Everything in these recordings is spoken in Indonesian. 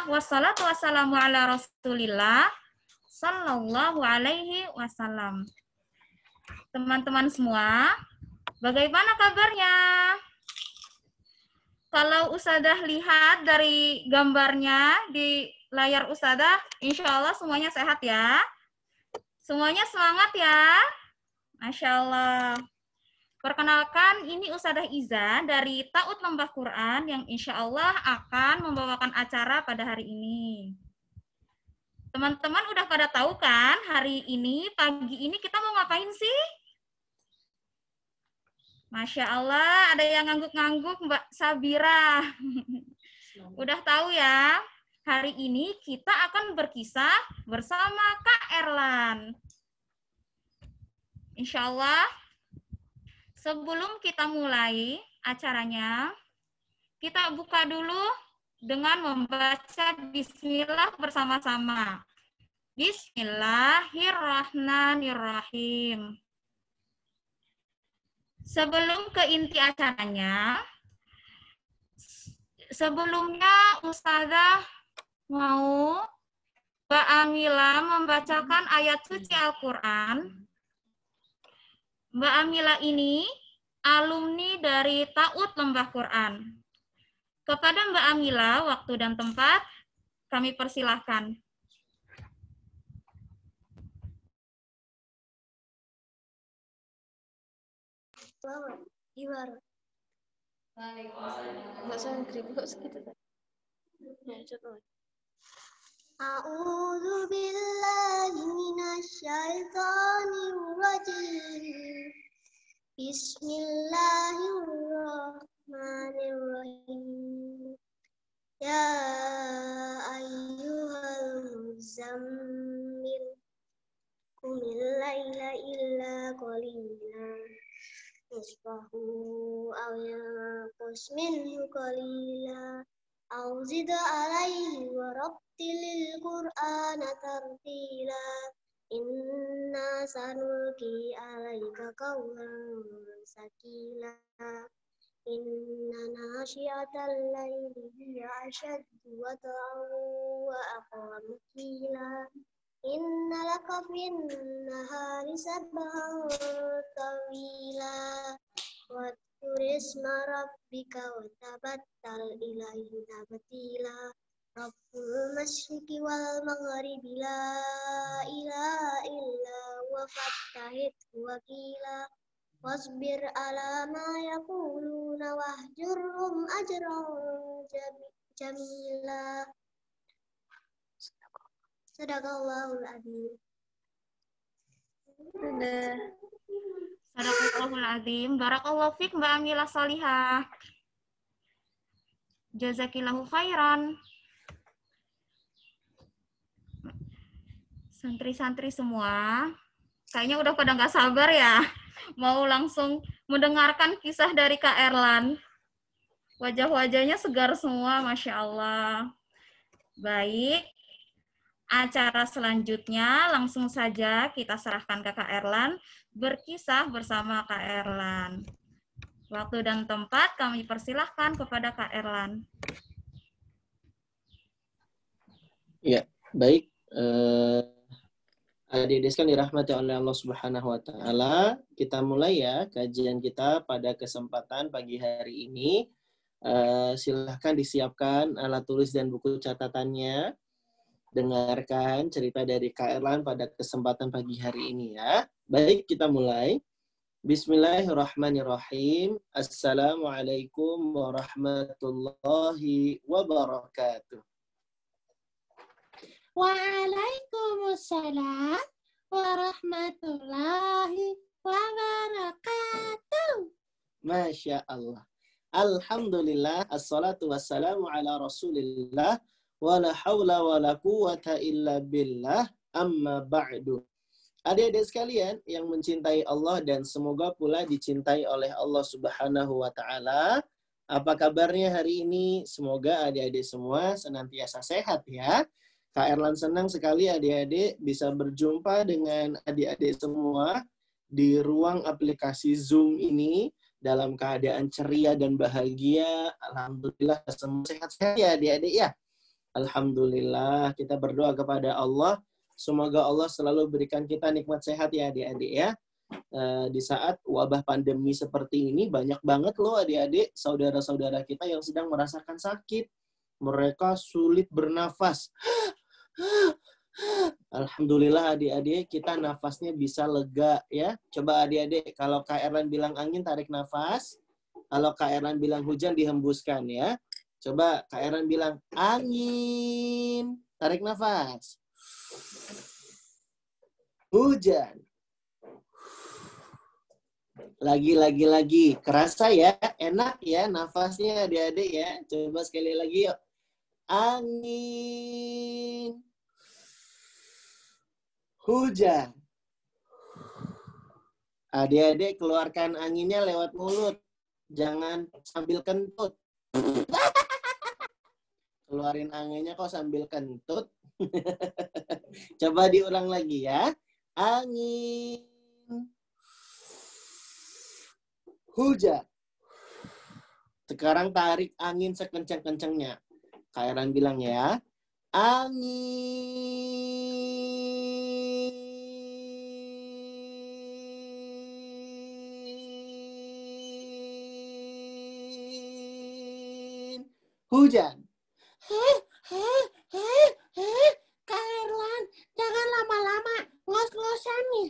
Bismillah, wassalatu wassalamu ala Rasulillah sallallahu alaihi wasallam. Teman-teman semua, bagaimana kabarnya? Kalau Ustadzah lihat dari gambarnya di layar Ustadzah, insya Allah semuanya sehat ya. Semuanya semangat ya. Masya Allah. Perkenalkan, ini Ustadzah Iza dari Ta'ud Lembah Quran yang insya Allah akan membawakan acara pada hari ini. Teman-teman udah pada tahu kan, hari ini, pagi ini kita mau ngapain sih? Masya Allah, ada yang ngangguk-ngangguk Mbak Sabira. Udah tahu ya, hari ini kita akan berkisah bersama Kak Erlan. Insya Allah, sebelum kita mulai acaranya, kita buka dulu dengan membaca Bismillah bersama-sama. Bismillahirrahmanirrahim. Sebelum ke inti acaranya, sebelumnya Ustazah mau Mbak Amila membacakan ayat suci Al-Quran. Mbak Amila ini alumni dari Ta'ud Lembah Quran. Kepada Mbak Amila, waktu dan tempat kami persilahkan. Gimana? Nggak usah ngeribut segitu. Ya, coba. A'udzu billahi minasyaitonir rajim. Bismillahirrahmanirrahim. Ya ayyuhal muzammil qumil laila illa qalilan nisfahu aw yanqus minhu qalila aw zid alaihi wa rattilil qur'ana tartila inna sanulqi alaika qawlan sakila inna nasyiatal laili hiya ashaddu wat'an wa aqwamu qila inna laka fin nahari sabhan tawila wa turisma rabbika wa tabattal ilaihi tabtila Rabbul masyriqi wal maghribi la ilaha illa wa fattahit wakila wasbir ala ma yaquluna wahjurhum ajran jamila. Sadaqallahul adzim. Sudah. Sadaqallahul adzim. Barakallahu fiik Mbak Amila Salihah. Jazakillahu khairan. Santri-santri semua, kayaknya udah pada nggak sabar ya, mau langsung mendengarkan kisah dari Kak Erlan. Wajah-wajahnya segar semua, Masya Allah. Baik, acara selanjutnya langsung saja kita serahkan ke Kak Erlan, berkisah bersama Kak Erlan. Waktu dan tempat kami persilahkan kepada Kak Erlan. Ya, baik. Adik-adik sekalian dirahmati oleh Allah Subhanahu wa taala, kita mulai ya kajian kita pada kesempatan pagi hari ini. Silahkan disiapkan alat tulis dan buku catatannya. Dengarkan cerita dari Kak Erlan pada kesempatan pagi hari ini ya. Baik, kita mulai. Bismillahirrahmanirrahim. Assalamualaikum warahmatullahi wabarakatuh. Waalaikumsalam warahmatullahi wabarakatuh. Masya Allah. Alhamdulillah. Assalatu wassalamu ala rasulillah. Wa la hawla wa la quwata illa billah. Amma ba'du. Adik-adik sekalian yang mencintai Allah dan semoga pula dicintai oleh Allah Subhanahu wa ta'ala. Apa kabarnya hari ini? Semoga adik-adik semua senantiasa sehat ya. Kak Erlan senang sekali adik-adik bisa berjumpa dengan adik-adik semua di ruang aplikasi Zoom ini dalam keadaan ceria dan bahagia. Alhamdulillah semua sehat-sehat ya adik-adik ya. Alhamdulillah, kita berdoa kepada Allah. Semoga Allah selalu berikan kita nikmat sehat ya adik-adik ya. Di saat wabah pandemi seperti ini, banyak banget loh adik-adik, saudara-saudara kita yang sedang merasakan sakit. Mereka sulit bernafas. Alhamdulillah adik-adik, kita nafasnya bisa lega ya. Coba adik-adik, kalau Kak Erlan bilang angin, tarik nafas. Kalau Kak Erlan bilang hujan, dihembuskan ya. Coba Kak Erlan bilang angin, tarik nafas. Hujan. Lagi. Kerasa ya? Enak ya nafasnya adik-adik ya. Coba sekali lagi yuk. Angin. Hujan. Adik-adik keluarkan anginnya lewat mulut. Jangan sambil kentut. Keluarin anginnya kok sambil kentut. Coba diulang lagi ya. Angin. Hujan. Sekarang tarik angin sekencang-kencangnya. Kak Erlan bilang ya. Angin. Hujan. Kak Erlan, jangan lama-lama. Ngos-ngosan nih.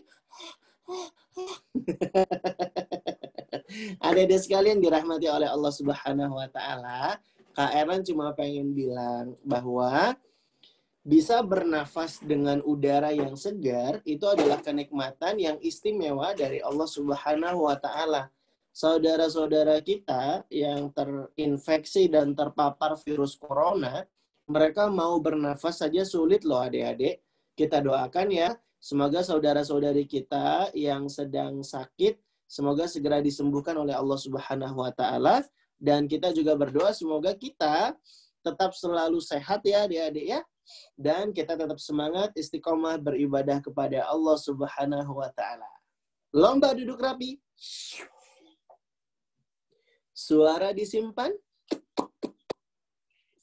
Adik-adik sekalian dirahmati oleh Allah Subhanahu wa taala, Kak Erlan cuma pengen bilang bahwa bisa bernafas dengan udara yang segar itu adalah kenikmatan yang istimewa dari Allah Subhanahu wa taala. Saudara-saudara kita yang terinfeksi dan terpapar virus corona, mereka mau bernafas saja sulit loh adik-adik. Kita doakan ya, semoga saudara-saudari kita yang sedang sakit semoga segera disembuhkan oleh Allah Subhanahu wa taala, dan kita juga berdoa semoga kita tetap selalu sehat ya adik-adik ya, dan kita tetap semangat istiqomah beribadah kepada Allah Subhanahu wa taala. Lomba duduk rapi. Suara disimpan.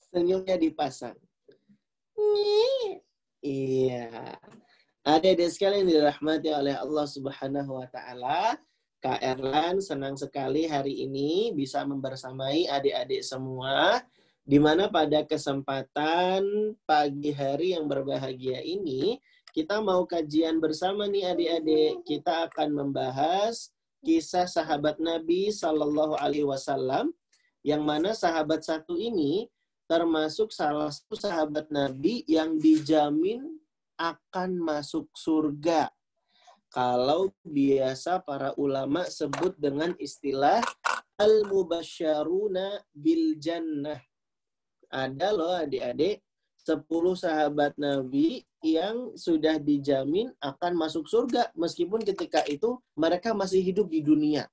Senyumnya dipasang. Iya. Adik-adik sekalian dirahmati oleh Allah Subhanahu wa taala. Kak Erlan senang sekali hari ini bisa membersamai adik-adik semua, di mana pada kesempatan pagi hari yang berbahagia ini, kita mau kajian bersama nih adik-adik. Kita akan membahas kisah sahabat Nabi Sallallahu Alaihi Wasallam, yang mana sahabat satu ini termasuk salah satu sahabat Nabi yang dijamin akan masuk surga. Kalau biasa para ulama sebut dengan istilah al-mubasysyaruna bil jannah. Ada loh adik-adik 10 sahabat Nabi yang sudah dijamin akan masuk surga meskipun ketika itu mereka masih hidup di dunia.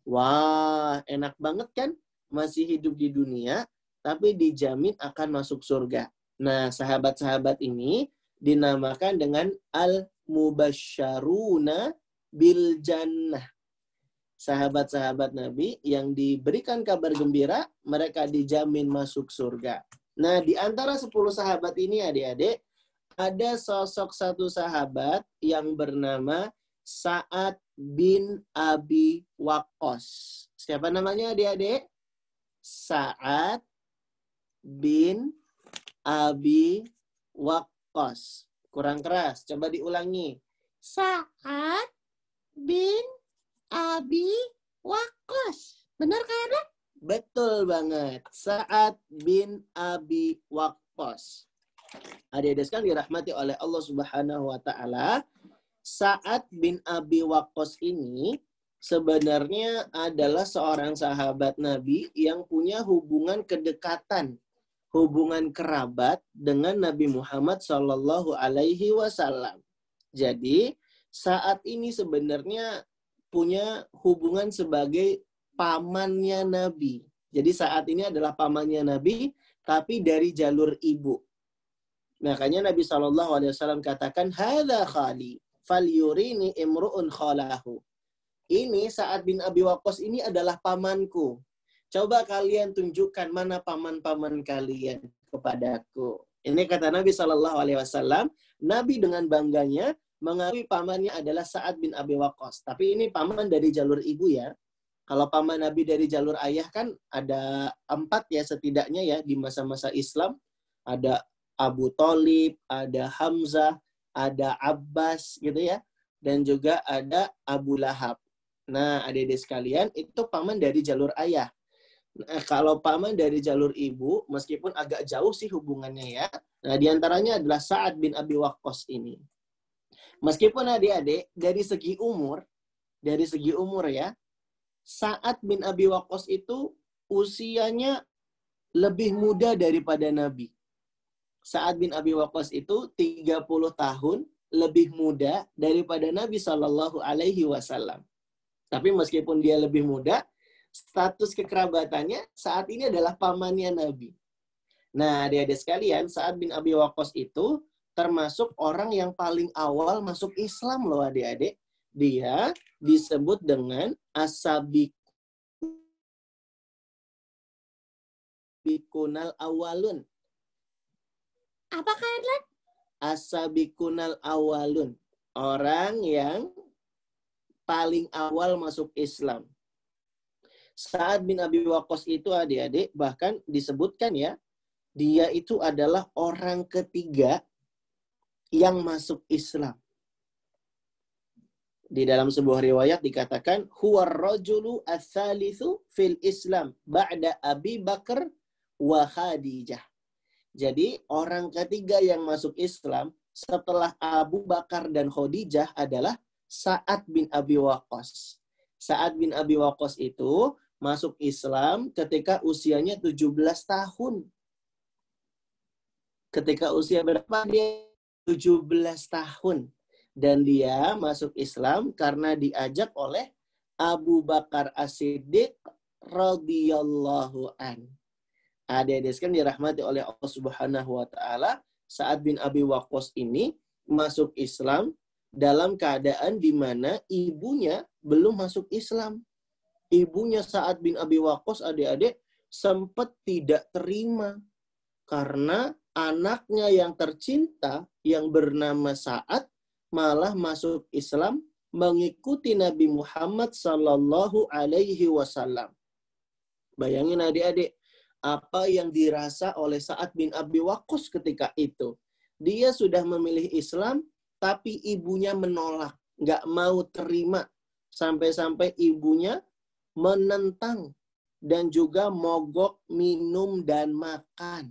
Wah, enak banget kan? Masih hidup di dunia tapi dijamin akan masuk surga. Nah, sahabat-sahabat ini dinamakan dengan al-mubasysyaruna bil jannah. Sahabat-sahabat Nabi yang diberikan kabar gembira, mereka dijamin masuk surga. Nah, di antara 10 sahabat ini adik-adik, ada sosok satu sahabat yang bernama Sa'ad bin Abi Waqqas. Siapa namanya adik-adik? Sa'ad bin Abi Waqqas. Kurang keras, coba diulangi. Sa'ad bin Abi Waqqas. Benar kan? Betul banget. Sa'ad bin Abi Waqqas. Adik-adik sekalian dirahmati oleh Allah Subhanahu wa taala. Sa'ad bin Abi Waqqas ini sebenarnya adalah seorang sahabat Nabi yang punya hubungan kedekatan, hubungan kerabat dengan Nabi Muhammad Sallallahu Alaihi Wasallam. Jadi saat ini sebenarnya punya hubungan sebagai pamannya Nabi. Jadi saat ini adalah pamannya Nabi, tapi dari jalur ibu. Makanya Nabi Sallallahu Alaihi Wasallam katakan, "Hadza khali, falyurini imru'un khalahu." Ini Sa'ad bin Abi Waqqas ini adalah pamanku. Coba kalian tunjukkan mana paman-paman kalian kepadaku. Ini kata Nabi Shallallahu Alaihi Wasallam. Nabi dengan bangganya mengakui pamannya adalah Sa'ad bin Abi Waqqas. Tapi ini paman dari jalur ibu ya. Kalau paman Nabi dari jalur ayah kan ada 4 ya setidaknya ya di masa-masa Islam. Ada Abu Thalib, ada Hamzah, ada Abbas gitu ya. Dan juga ada Abu Lahab. Nah, adik-adik sekalian, itu paman dari jalur ayah. Nah, kalau paman dari jalur ibu, meskipun agak jauh sih hubungannya ya. Nah, diantaranya adalah Sa'ad bin Abi Waqqas ini. Meskipun adik-adik, dari segi umur ya, Sa'ad bin Abi Waqqas itu usianya lebih muda daripada Nabi. Sa'ad bin Abi Waqqas itu 30 tahun lebih muda daripada Nabi Shallallahu Alaihi Wasallam. Tapi meskipun dia lebih muda, status kekerabatannya saat ini adalah pamannya Nabi. Nah, adik-adik sekalian, Sa'ad bin Abi Waqqas itu termasuk orang yang paling awal masuk Islam loh adik-adik. Dia disebut dengan as-sabiqunal awalun. Apa kalian? As-sabiqunal awalun. Orang yang paling awal masuk Islam. Sa'ad bin Abi Waqqas itu adik-adik bahkan disebutkan ya, dia itu adalah orang ketiga yang masuk Islam. Di dalam sebuah riwayat dikatakan, huwa ar-rajulu ats-tsalitsu fil Islam ba'da Abi Bakar wa Khadijah. Jadi orang ketiga yang masuk Islam setelah Abu Bakar dan Khadijah adalah Sa'ad bin Abi Waqqas. Sa'ad bin Abi Waqqas itu masuk Islam ketika usianya 17 tahun. Ketika usia berapa dia? 17 tahun. Dan dia masuk Islam karena diajak oleh Abu Bakar As-Siddiq radhiyallahu an. Adik-adik sekalian dirahmati oleh Allah Subhanahu wa taala, Sa'ad bin Abi Waqqas ini masuk Islam dalam keadaan di mana ibunya belum masuk Islam. Ibunya Sa'ad bin Abi Waqqas adik-adik sempat tidak terima karena anaknya yang tercinta yang bernama Sa'ad malah masuk Islam mengikuti Nabi Muhammad sallallahu alaihi wasallam. Bayangin adik-adik, apa yang dirasa oleh Sa'ad bin Abi Waqqas ketika itu. Dia sudah memilih Islam, tapi ibunya menolak, nggak mau terima. Sampai-sampai ibunya menentang dan juga mogok minum dan makan.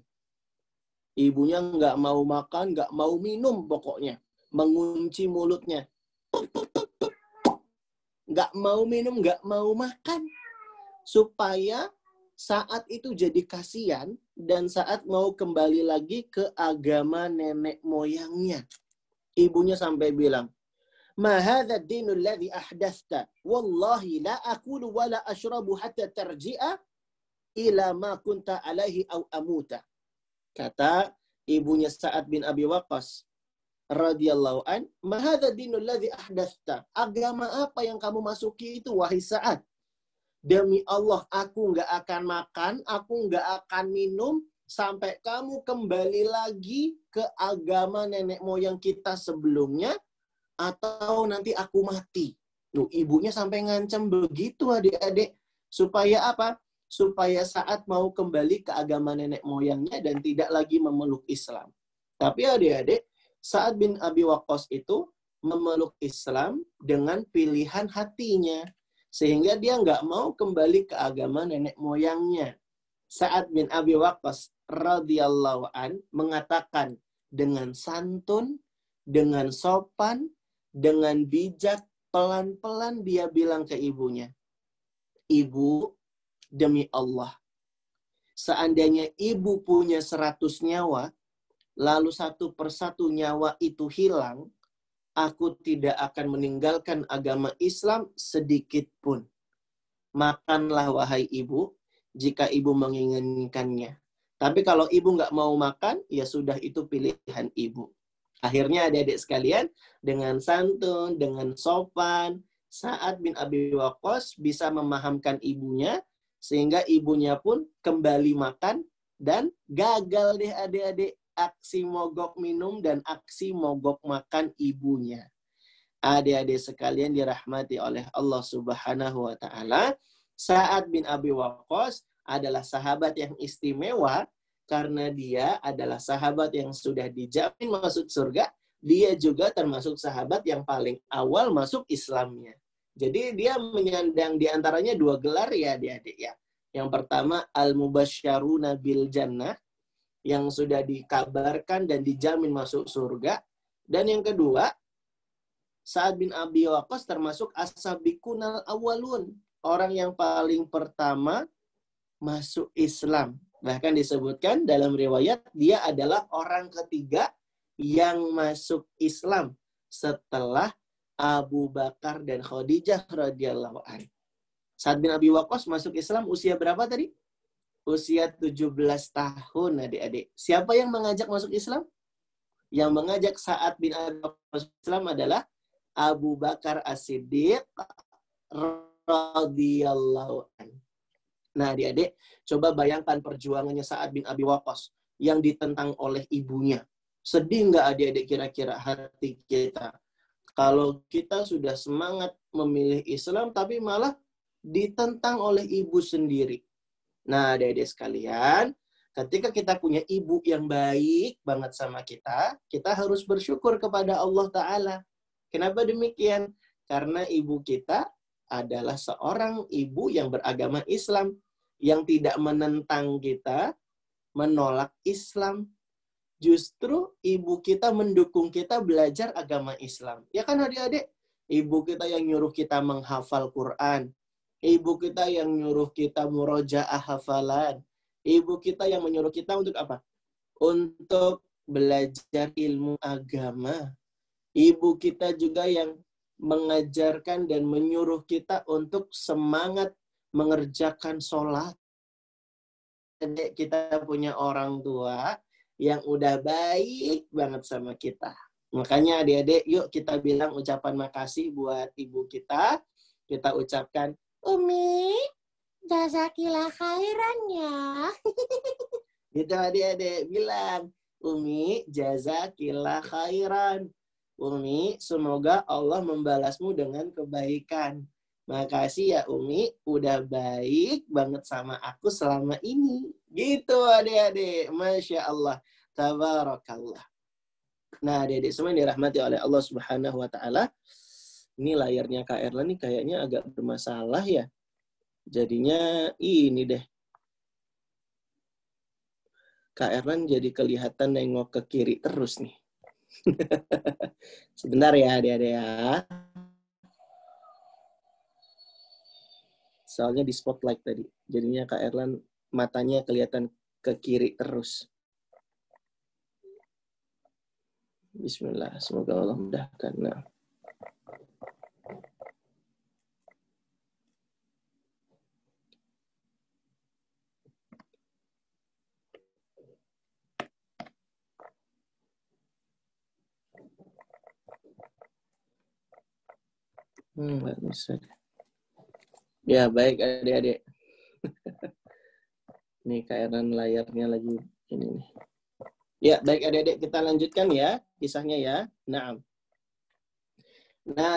Ibunya nggak mau makan, nggak mau minum pokoknya. Mengunci mulutnya. Nggak mau minum, nggak mau makan. Supaya saat itu jadi kasihan dan saat mau kembali lagi ke agama nenek moyangnya. Ibunya sampai bilang, "Ma hadha ad-dinu alladhi ahdathta? Wallahi la akulu wa la ashrabu hatta tarji'a ila ma kunta alaihi aw amuta." Kata ibunya Sa'ad bin Abi Waqqas radhiyallahu an, "Ma hadha ad-dinu alladhi ahdathta?" Agama apa yang kamu masuki itu wahai Sa'ad? Demi Allah, aku nggak akan makan, aku nggak akan minum sampai kamu kembali lagi ke agama nenek moyang kita sebelumnya, atau nanti aku mati. Loh, ibunya sampai ngancam begitu adik-adik. Supaya apa? Supaya Sa'ad mau kembali ke agama nenek moyangnya dan tidak lagi memeluk Islam. Tapi adik-adik, Sa'ad bin Abi Waqqas itu memeluk Islam dengan pilihan hatinya. Sehingga dia nggak mau kembali ke agama nenek moyangnya. Sa'ad bin Abi Waqqas radhiyallahu an mengatakan dengan santun, dengan sopan, dengan bijak, pelan-pelan dia bilang ke ibunya, "Ibu, demi Allah, seandainya ibu punya 100 nyawa, lalu satu persatu nyawa itu hilang, aku tidak akan meninggalkan agama Islam sedikit pun. Makanlah wahai ibu, jika ibu menginginkannya. Tapi kalau ibu nggak mau makan, ya sudah itu pilihan ibu." Akhirnya adik-adik sekalian, dengan santun, dengan sopan, Sa'ad bin Abi Waqqas bisa memahamkan ibunya, sehingga ibunya pun kembali makan, dan gagal deh adik-adik. aksi mogok minum dan aksi mogok makan ibunya. Adik-adik sekalian dirahmati oleh Allah Subhanahu wa taala, Sa'ad bin Abi Waqqas adalah sahabat yang istimewa karena dia adalah sahabat yang sudah dijamin masuk surga. Dia juga termasuk sahabat yang paling awal masuk Islamnya. Jadi dia menyandang diantaranya 2 gelar ya adik-adik ya. Yang pertama al-mubasysyaruna bil jannah, yang sudah dikabarkan dan dijamin masuk surga. Dan yang kedua, Sa'ad bin Abi Waqqas termasuk as-sabiqunal awwalun, orang yang paling pertama masuk Islam. Bahkan disebutkan dalam riwayat dia adalah orang ketiga yang masuk Islam setelah Abu Bakar dan Khadijah radhiyallahu anhu. Sa'ad bin Abi Waqqas masuk Islam usia berapa tadi? Usia 17 tahun adik-adik. Siapa yang mengajak masuk Islam? Yang mengajak Sa'ad bin Abi Waqqas masuk Islam adalah Abu Bakar As-Siddiq radhiyallahu anhu. Nah, adik-adik, coba bayangkan perjuangannya Sa'ad bin Abi Waqqas yang ditentang oleh ibunya. Sedih nggak adik-adik kira-kira hati kita? Kalau kita sudah semangat memilih Islam, tapi malah ditentang oleh ibu sendiri. Nah, adik-adik sekalian, ketika kita punya ibu yang baik banget sama kita harus bersyukur kepada Allah Ta'ala. Kenapa demikian? Karena ibu kita adalah seorang ibu yang beragama Islam, yang tidak menentang kita, menolak Islam. Justru ibu kita mendukung kita belajar agama Islam. Ya kan adik-adik? Ibu kita yang nyuruh kita menghafal Quran. Ibu kita yang nyuruh kita murojaah hafalan. Ibu kita yang menyuruh kita untuk apa? Untuk belajar ilmu agama. Ibu kita juga yang mengajarkan dan menyuruh kita untuk semangat mengerjakan sholat. Jadi kita punya orang tua yang udah baik banget sama kita. Makanya adik-adik, yuk kita bilang ucapan makasih buat ibu kita. Kita ucapkan, Umi, jazakillah khairan ya. Gitu adik-adik, bilang, Umi, jazakillah khairan. Umi, semoga Allah membalasmu dengan kebaikan. Makasih ya Umi, udah baik banget sama aku selama ini. Gitu adik-adik. Masya Allah. Tabarakallah. Nah adik-adik semua dirahmati oleh Allah Subhanahu wa ta'ala. Ini layarnya Kak Erlan nih kayaknya agak bermasalah ya. Jadinya ini deh. Kak Erlan jadi kelihatan nengok ke kiri terus nih. Sebentar ya adik-adik ya. Soalnya di spotlight tadi. Jadinya Kak Erlan matanya kelihatan ke kiri terus. Bismillah. Semoga Allah mudahkan. Nah. Nggak bisa. Ya, baik adik-adik. Nih Kak Erlan layarnya lagi ini nih. Ya, baik adik-adik, kita lanjutkan ya kisahnya ya. Nah,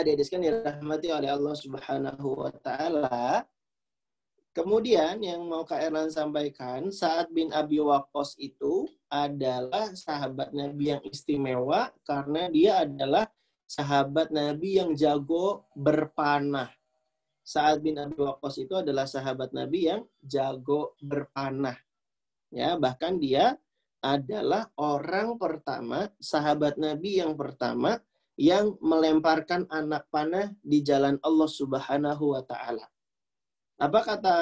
adik-adik sekalian dirahmati oleh Allah Subhanahu wa taala. Kemudian yang mau Kak Erlan sampaikan, Sa'ad bin Abi Waqqas itu adalah sahabat Nabi yang istimewa karena dia adalah sahabat Nabi yang jago berpanah. Sa'ad bin Abi Waqqas itu adalah sahabat Nabi yang jago berpanah. Ya, bahkan dia adalah orang pertama, sahabat Nabi yang pertama yang melemparkan anak panah di jalan Allah Subhanahu wa taala. Apa kata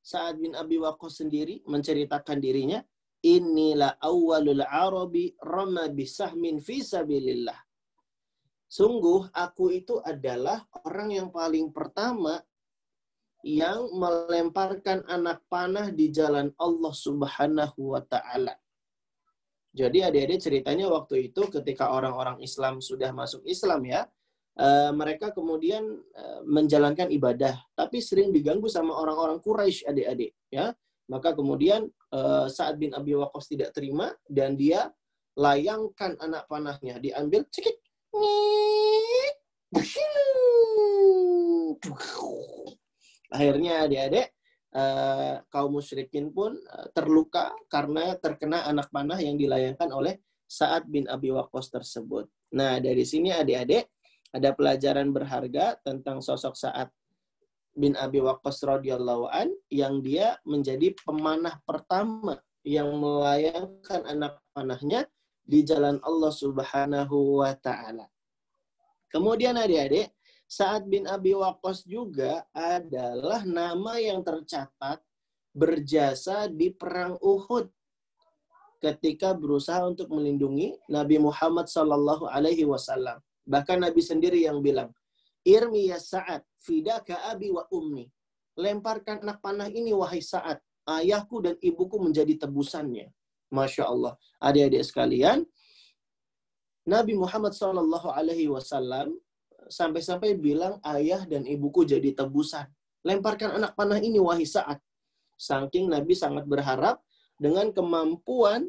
Sa'ad bin Abi Waqqas sendiri menceritakan dirinya? Inilah awwalul arabi rama bisahmin fi sabilillah. Sungguh aku itu adalah orang yang paling pertama yang melemparkan anak panah di jalan Allah Subhanahu wa taala. Jadi adik-adik ceritanya waktu itu ketika orang-orang Islam sudah masuk Islam ya, mereka kemudian menjalankan ibadah, tapi sering diganggu sama orang-orang Quraisy adik-adik ya. Maka kemudian Sa'ad bin Abi Waqqas tidak terima dan dia layangkan anak panahnya, diambil, cekik, akhirnya adik-adik kaum musyrikin pun terluka karena terkena anak panah yang dilayangkan oleh Sa'ad bin Abi Waqqas tersebut. Nah, dari sini adik-adik ada pelajaran berharga tentang sosok Sa'ad bin Abi Waqqas radhiyallahu an yang dia menjadi pemanah pertama yang melayangkan anak panahnya di jalan Allah Subhanahu wa taala. Kemudian adik-adik, Sa'ad bin Abi Waqqas juga adalah nama yang tercatat berjasa di perang Uhud ketika berusaha untuk melindungi Nabi Muhammad sallallahu alaihi wasallam. Bahkan Nabi sendiri yang bilang, "Irmi ya Sa'ad, fidaka abi wa ummi." Lemparkan anak panah ini wahai Sa'ad, ayahku dan ibuku menjadi tebusannya. Masya Allah. Adik-adik sekalian, Nabi Muhammad sallallahu alaihi wasallam sampai-sampai bilang ayah dan ibuku jadi tebusan. Lemparkan anak panah ini wahai Sa'ad. Saking Nabi sangat berharap dengan kemampuan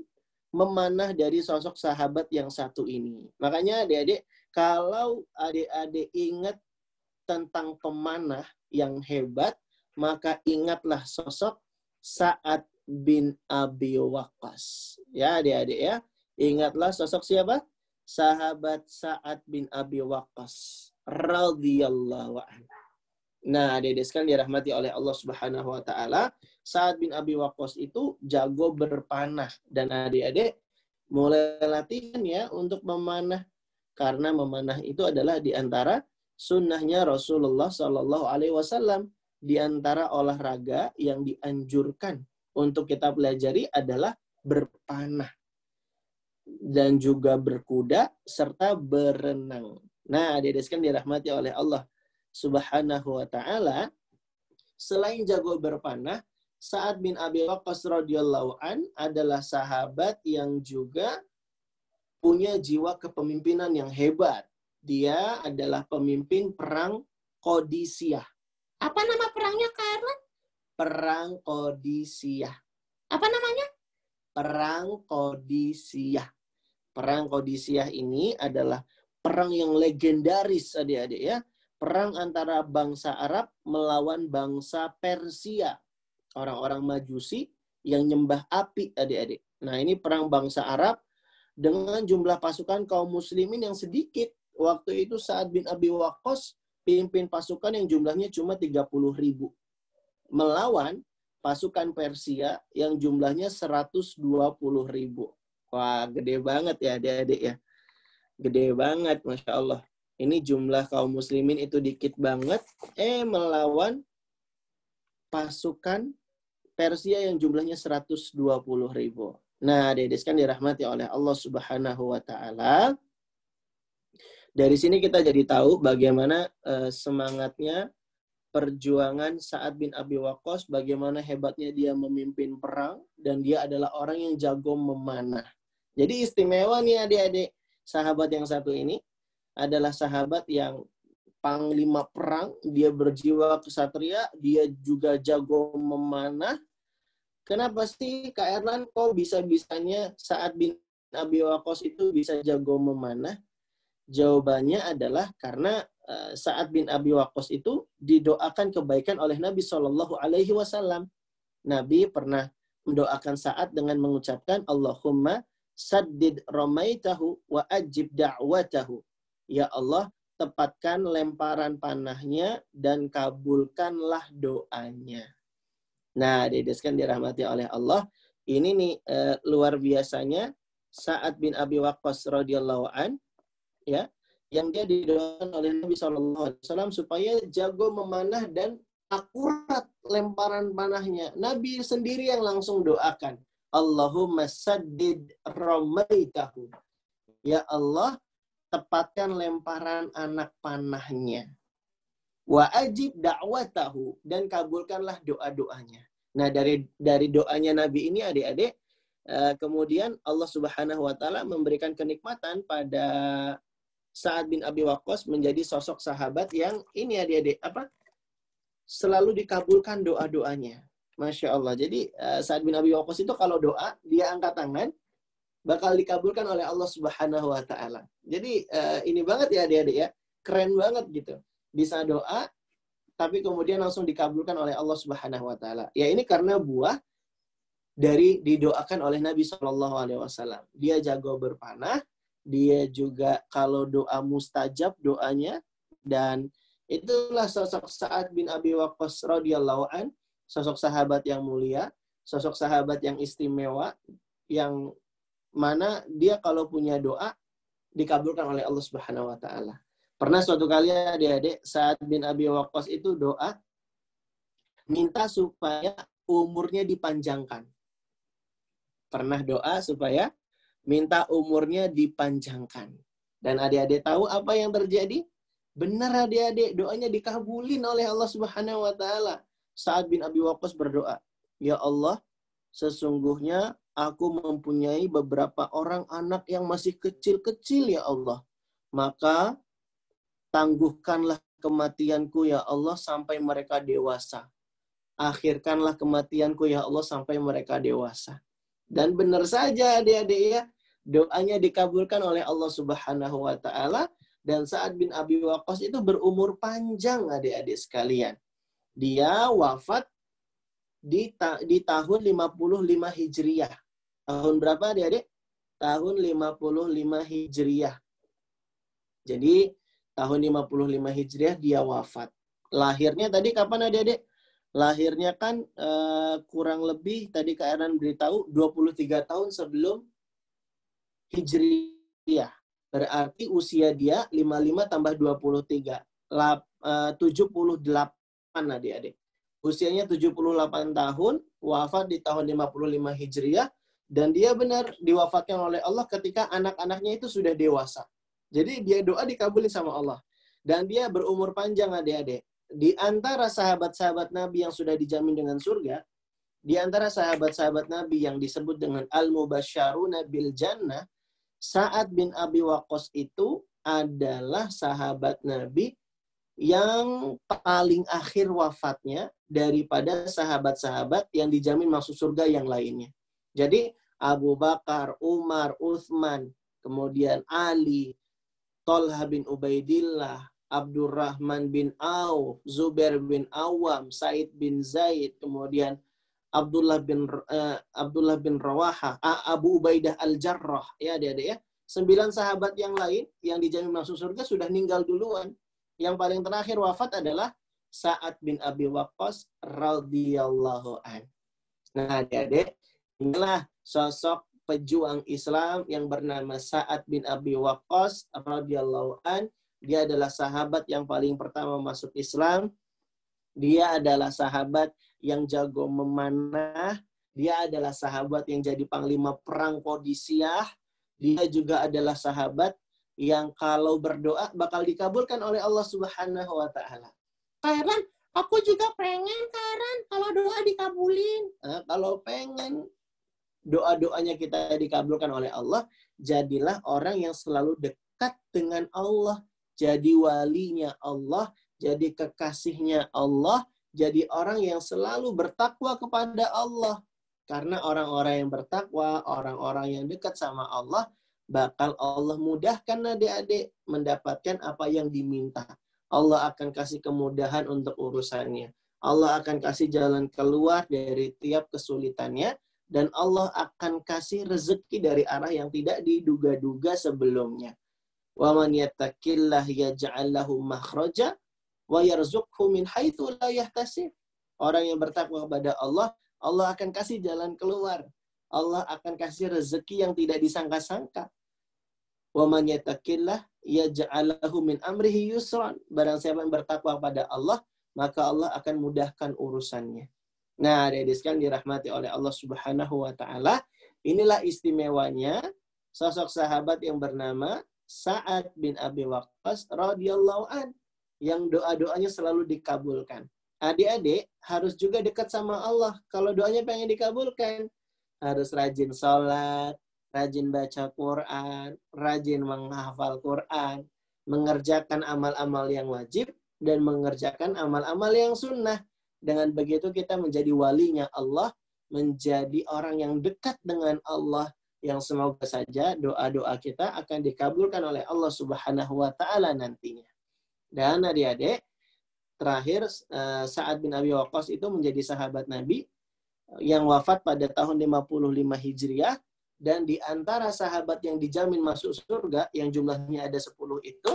memanah dari sosok sahabat yang satu ini. Makanya adik-adik, kalau adik-adik ingat tentang pemanah yang hebat, maka ingatlah sosok Sa'ad bin Abi Waqqas. Ya adik-adik ya, ingatlah sosok siapa? Sahabat Sa'ad bin Abi Waqqas radhiyallahu anhu. Nah, adik-adik sekalian dirahmati oleh Allah Subhanahu wa taala, Sa'ad bin Abi Waqqas itu jago berpanah dan adik-adik mulai latihan ya untuk memanah karena memanah itu adalah di antara sunnahnya Rasulullah Shallallahu alaihi wasallam. Di antara olahraga yang dianjurkan untuk kita pelajari adalah berpanah dan juga berkuda serta berenang. Nah, adik-adik sekalian dirahmati oleh Allah Subhanahu wa taala, selain jago berpanah, Sa'ad bin Abi Waqqas radhiyallahu an adalah sahabat yang juga punya jiwa kepemimpinan yang hebat. Dia adalah pemimpin perang Qadisiyah. Apa nama perangnya, Kak Erlan? Perang Qadisiyah. Apa namanya? Perang Qadisiyah. Perang Qadisiyah ini adalah perang yang legendaris, adik-adik ya. Perang antara bangsa Arab melawan bangsa Persia. Orang-orang Majusi yang nyembah api, adik-adik. Nah, ini perang bangsa Arab dengan jumlah pasukan kaum muslimin yang sedikit. Waktu itu Sa'ad bin Abi Waqqas pimpin pasukan yang jumlahnya cuma 30.000. Melawan pasukan Persia yang jumlahnya 120.000. Wah, gede banget ya adik-adik ya. Gede banget, Masya Allah. Ini jumlah kaum muslimin itu dikit banget. Melawan pasukan Persia yang jumlahnya 120.000. Nah, adik-adik sekalian dirahmati oleh Allah Subhanahu wa taala. Dari sini kita jadi tahu bagaimana semangatnya perjuangan Sa'ad bin Abi Waqqas, bagaimana hebatnya dia memimpin perang dan dia adalah orang yang jago memanah. Jadi istimewa nih adik-adik, sahabat yang satu ini adalah sahabat yang panglima perang, dia berjiwa kesatria, dia juga jago memanah. Kenapa sih Kak Erlan kok bisa-bisanya Sa'ad bin Abi Waqqas itu bisa jago memanah? Jawabannya adalah karena Sa'ad bin Abi Waqqas itu didoakan kebaikan oleh Nabi Shallallahu alaihi wasallam. Nabi pernah mendoakan Sa'ad dengan mengucapkan Allahumma saddid ramaitahu wa ajib da'watahu. Ya Allah, tepatkan lemparan panahnya dan kabulkanlah doanya. Nah, dedeskan dirahmati oleh Allah. Ini nih luar biasanya Sa'ad bin Abi Waqqas radhiyallahu an, ya, yang dia didoakan oleh Nabi SAW supaya jago memanah dan akurat lemparan panahnya. Nabi sendiri yang langsung doakan, Allahumma saddid ramaitahu. Ya Allah, tepatkan lemparan anak panahnya. Wa ajib da'watahu, dan kabulkanlah doa-doanya. Nah, dari doanya Nabi ini adik-adik, kemudian Allah Subhanahu wa taala memberikan kenikmatan pada Sa'ad bin Abi Waqqas menjadi sosok sahabat yang ini adik-adik selalu dikabulkan doa-doanya. Masya Allah. Jadi Sa'ad bin Abi Waqqas itu kalau doa, dia angkat tangan, bakal dikabulkan oleh Allah Subhanahu wa Ta'ala. Jadi ini banget ya adik-adik ya, keren banget gitu. Bisa doa, tapi kemudian langsung dikabulkan oleh Allah Subhanahu wa Ta'ala. Ya ini karena buah dari didoakan oleh Nabi SAW. Dia jago berpanah, dia juga kalau doa mustajab doanya, dan itulah sosok Sa'ad bin Abi Waqqas radhiyallahu an, sosok sahabat yang mulia, sosok sahabat yang istimewa, yang mana dia kalau punya doa dikabulkan oleh Allah Subhanahu wa Ta'ala. Pernah suatu kali adik-adik, Sa'ad bin Abi Waqqas itu doa minta supaya umurnya dipanjangkan. Pernah doa supaya minta umurnya dipanjangkan. Dan adik-adik tahu apa yang terjadi? Benar adik-adik, doanya dikabulin oleh Allah Subhanahu wa Ta'ala. Sa'ad bin Abi Waqqas berdoa, "Ya Allah, sesungguhnya aku mempunyai beberapa orang anak yang masih kecil-kecil ya Allah. Maka tangguhkanlah kematianku ya Allah sampai mereka dewasa. Akhirkanlah kematianku ya Allah sampai mereka dewasa." Dan benar saja adik-adik ya, doanya dikabulkan oleh Allah Subhanahu wa Ta'ala, dan Sa'ad bin Abi Waqqas itu berumur panjang adik-adik sekalian. Dia wafat di tahun 55 Hijriah. Tahun berapa adik-adik? Tahun 55 Hijriah. Jadi tahun 55 Hijriah dia wafat. Lahirnya tadi kapan adik-adik? Lahirnya kan kurang lebih tadi Kak Ernan beritahu 23 tahun sebelum Hijriah. Berarti usia dia 55 tambah 23. 78 adik-adik. Usianya 78 tahun, wafat di tahun 55 Hijriah, dan dia benar diwafatkan oleh Allah ketika anak-anaknya itu sudah dewasa. Jadi dia doa dikabulin sama Allah. Dan dia berumur panjang adik-adik. Di antara sahabat-sahabat Nabi yang sudah dijamin dengan surga, di antara sahabat-sahabat Nabi yang disebut dengan Al-Mubasysyaruna bil Jannah, Sa'ad bin Abi Waqqas itu adalah sahabat Nabi yang paling akhir wafatnya daripada sahabat-sahabat yang dijamin masuk surga yang lainnya. Jadi Abu Bakar, Umar, Utsman, kemudian Ali, Thalha bin Ubaidillah, Abdurrahman bin Auf, Zubair bin Awam, Said bin Zaid, kemudian Abdullah bin Rawaha, Abu Ubaidah Al-Jarrah, ya adik-adik ya. 9 sahabat yang lain yang dijamin masuk surga sudah meninggal duluan. Yang paling terakhir wafat adalah Sa'ad bin Abi Waqqas radhiyallahu an. Nah, adik-adik, inilah sosok pejuang Islam yang bernama Sa'ad bin Abi Waqqas radhiyallahu an. Dia adalah sahabat yang paling pertama masuk Islam. Dia adalah sahabat yang jago memanah. Dia adalah sahabat yang jadi panglima perang Qadisiyah. Dia juga adalah sahabat yang kalau berdoa bakal dikabulkan oleh Allah Subhanahu wa Ta'ala. Kairan, aku juga pengen Kairan kalau doa dikabulin. Nah, kalau pengen doa-doanya kita dikabulkan oleh Allah, jadilah orang yang selalu dekat dengan Allah. Jadi walinya Allah, jadi kekasihnya Allah, jadi orang yang selalu bertakwa kepada Allah. Karena orang-orang yang bertakwa, orang-orang yang dekat sama Allah, bakal Allah mudahkan adik-adik mendapatkan apa yang diminta. Allah akan kasih kemudahan untuk urusannya. Allah akan kasih jalan keluar dari tiap kesulitannya, dan Allah akan kasih rezeki dari arah yang tidak diduga-duga sebelumnya. Wa man yattaqillah yaj'al lahu makhraja wa yarzuqhu min haitsu la yahtasib. Orang yang bertakwa kepada Allah, Allah akan kasih jalan keluar. Allah akan kasih rezeki yang tidak disangka-sangka. Wa man yattaqillah yaj'al lahu min amrihi yusran. Barang siapa yang bertakwa kepada Allah, maka Allah akan mudahkan urusannya. Nah, adik-adik sekalian dirahmati oleh Allah Subhanahu wa Ta'ala, inilah istimewanya sosok sahabat yang bernama Sa'ad bin Abi Waqqas radhiyallahu an, yang doa-doanya selalu dikabulkan. Adik-adik harus juga dekat sama Allah. Kalau doanya pengen dikabulkan, harus rajin sholat, rajin baca Quran, rajin menghafal Quran, mengerjakan amal-amal yang wajib, dan mengerjakan amal-amal yang sunnah. Dengan begitu kita menjadi walinya Allah, menjadi orang yang dekat dengan Allah, yang semoga saja doa-doa kita akan dikabulkan oleh Allah Subhanahu wa taala nantinya. Dan adik-adik, terakhir Sa'ad bin Abi Waqqas itu menjadi sahabat Nabi yang wafat pada tahun 55 Hijriah, dan di antara sahabat yang dijamin masuk surga yang jumlahnya ada 10 itu,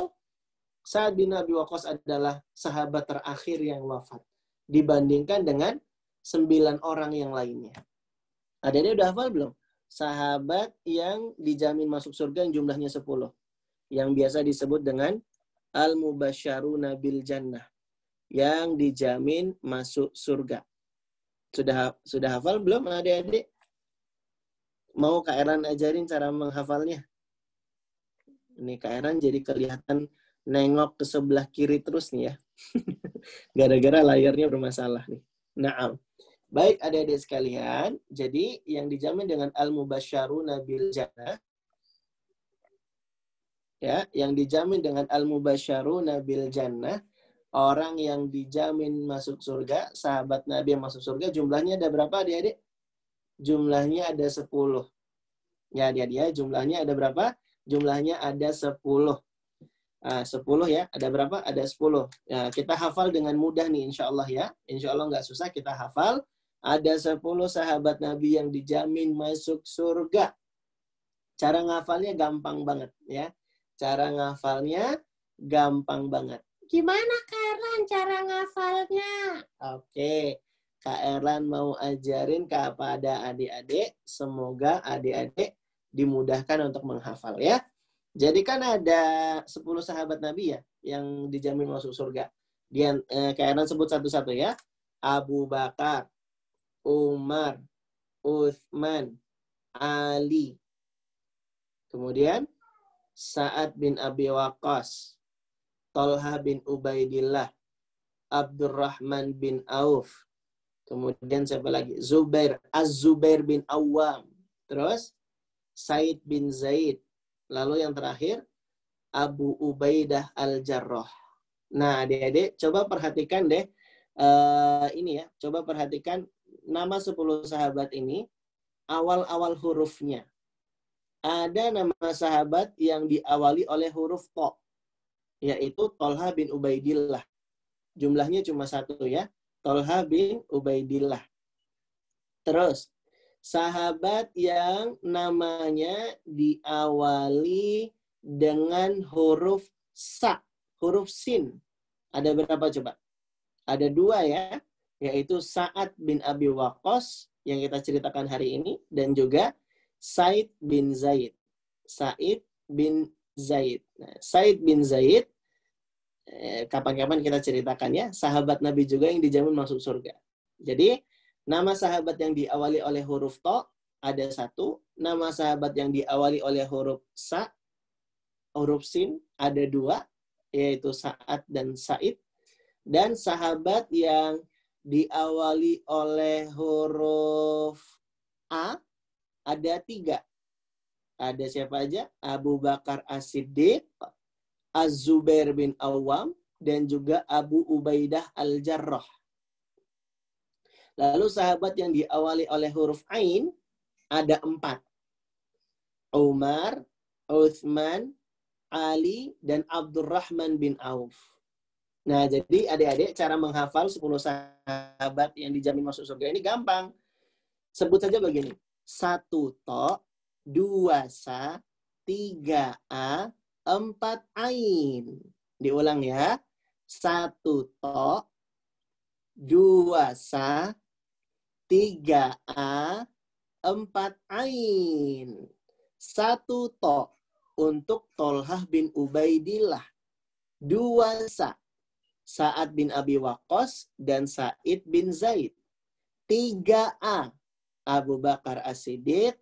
Sa'ad bin Abi Waqqas adalah sahabat terakhir yang wafat dibandingkan dengan 9 orang yang lainnya. Adik-adik udah hafal belum? Sahabat yang dijamin masuk surga yang jumlahnya 10. Yang biasa disebut dengan al-mubasysyaruna bil jannah. Yang dijamin masuk surga. Sudah hafal belum adik-adik? Mau Kak Eran ajarin cara menghafalnya? Ini Kak Eran jadi kelihatan nengok ke sebelah kiri terus nih ya. Gara-gara layarnya bermasalah nih. Naam. Baik adik-adik sekalian, jadi yang dijamin dengan al-mubasysyaruna bil jannah, ya, yang dijamin dengan al-mubasysyaruna bil jannah, orang yang dijamin masuk surga, sahabat Nabi yang masuk surga, jumlahnya ada berapa adik-adik? Jumlahnya ada 10. Ya, dia jumlahnya ada berapa? Jumlahnya ada 10. 10 ya, ada berapa? Ada 10. Ya, kita hafal dengan mudah nih insya Allah ya. Insya Allah nggak susah, kita hafal. Ada 10 sahabat Nabi yang dijamin masuk surga. Cara ngafalnya gampang banget ya. Cara ngafalnya gampang banget. Gimana Kak Erlan cara ngafalnya? Oke, Kak Erlan mau ajarin kepada adik-adik. Semoga adik-adik dimudahkan untuk menghafal ya. Jadi kan ada 10 sahabat Nabi ya yang dijamin masuk surga. Dia Kak Erlan sebut satu-satu ya. Abu Bakar, Umar, Utsman, Ali. Kemudian Sa'ad bin Abi Waqqas, Thalha bin Ubaidillah, Abdurrahman bin Auf. Kemudian siapa lagi? Az-Zubair bin Awwam. Terus Said bin Zaid. Lalu yang terakhir, Abu Ubaidah al-Jarrah. Nah, adik-adik, coba perhatikan deh. Ini ya, coba perhatikan nama 10 sahabat ini, awal-awal hurufnya. Ada nama sahabat yang diawali oleh huruf to, yaitu Thalha bin Ubaidillah. Jumlahnya cuma 1 ya, Thalha bin Ubaidillah. Terus, sahabat yang namanya diawali dengan huruf sa, huruf sin. Ada berapa coba? Ada 2 ya, yaitu Sa'ad bin Abi Waqqas yang kita ceritakan hari ini, dan juga Said bin Zaid. Said bin Zaid. Nah, Said bin Zaid, kapan-kapan kita ceritakan ya, sahabat Nabi juga yang dijamin masuk surga. Jadi, nama sahabat yang diawali oleh huruf to ada 1. Nama sahabat yang diawali oleh huruf sa, huruf sin ada 2, yaitu Sa'ad dan Said. Dan sahabat yang diawali oleh huruf a ada 3. Ada siapa aja? Abu Bakar As-Siddiq, Az-Zubair bin Awwam, dan juga Abu Ubaidah al-Jarrah. Lalu sahabat yang diawali oleh huruf Ain ada 4. Umar, Utsman, Ali, dan Abdurrahman bin Auf. Nah, jadi adik-adik cara menghafal 10 sahabat yang dijamin masuk surga ini gampang. Sebut saja begini. 1 to, 2 sa, 3 a, 4 ain. Diulang ya. 1 to, 2 sa, 3 a, 4 ain. 1 to untuk Thalhah bin Ubaidillah. 2 sa, Sa'ad bin Abi Waqqas dan Said bin Zaid. 3 a, Abu Bakar As-Siddiq,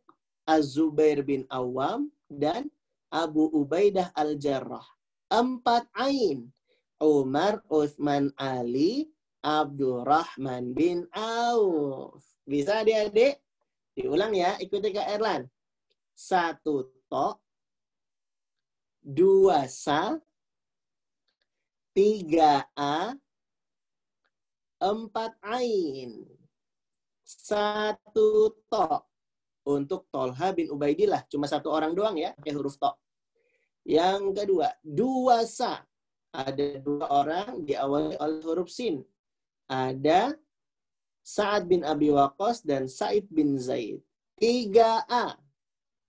Az-Zubair bin Awwam, dan Abu Ubaidah al-Jarrah. 4 ain, Umar, Utsman, Ali, Abdurrahman bin Auf. Bisa adik-adik? Diulang ya, ikuti Kak Erlan. 1 to, 2 sa, 3 a, 4 ain. 1 to. Untuk Tolha bin Ubaidillah. Cuma 1 orang doang ya, pakai huruf to. Yang kedua, 2 sa. Ada 2 orang diawali oleh huruf sin. Ada Sa'ad bin Abi Waqqas dan Sa'id bin Zaid. 3 a.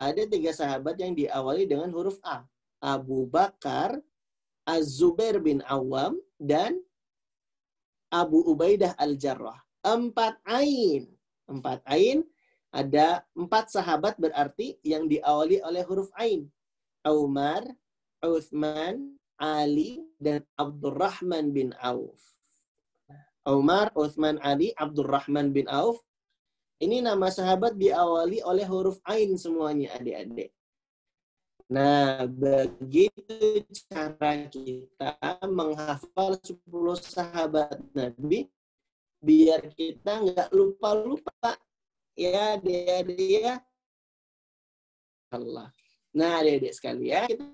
Ada 3 sahabat yang diawali dengan huruf a. Abu Bakar, Az-Zubair bin Awam, dan Abu Ubaidah Al-Jarrah. 4 ain. 4 ain. Ada 4 sahabat berarti yang diawali oleh huruf ain. Umar, Uthman, Ali, dan Abdurrahman bin Auf. Umar, Uthman, Ali, Abdurrahman bin Auf. Ini nama sahabat diawali oleh huruf ain semuanya, adik-adik. Nah, begitu cara kita menghafal 10 sahabat Nabi, biar kita nggak lupa-lupa. Ya, adik-adik ya. Allah. Nah, adik-adik sekalian, kita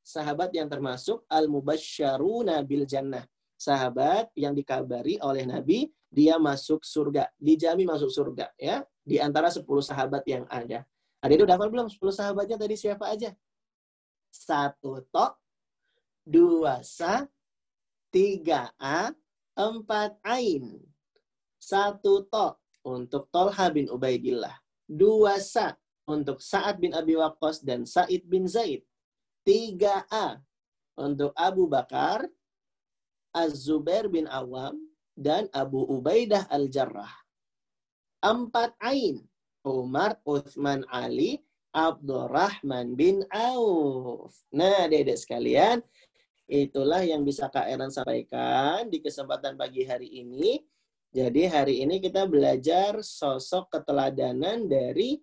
sahabat yang termasuk al-mubasysyaruna bil jannah. Sahabat yang dikabari oleh Nabi, dia masuk surga. Dijamin masuk surga. Ya, di antara 10 sahabat yang ada. Adik-adik udah hafal belum 10 sahabatnya tadi siapa aja? 1 to, 2 sa, 3 a, 4 ain. 1 to untuk Tolha bin Ubaidillah. 2 sa untuk Sa'ad bin Abi Waqqas dan Sa'id bin Zaid. 3 a untuk Abu Bakar, Az-Zubair bin Awam, dan Abu Ubaidah Al-Jarrah. 4 ain. Umar, Uthman, Ali, Abdurrahman bin Auf. Nah, adik-adik sekalian, itulah yang bisa Kak Erlan sampaikan di kesempatan pagi hari ini. Jadi hari ini kita belajar sosok keteladanan dari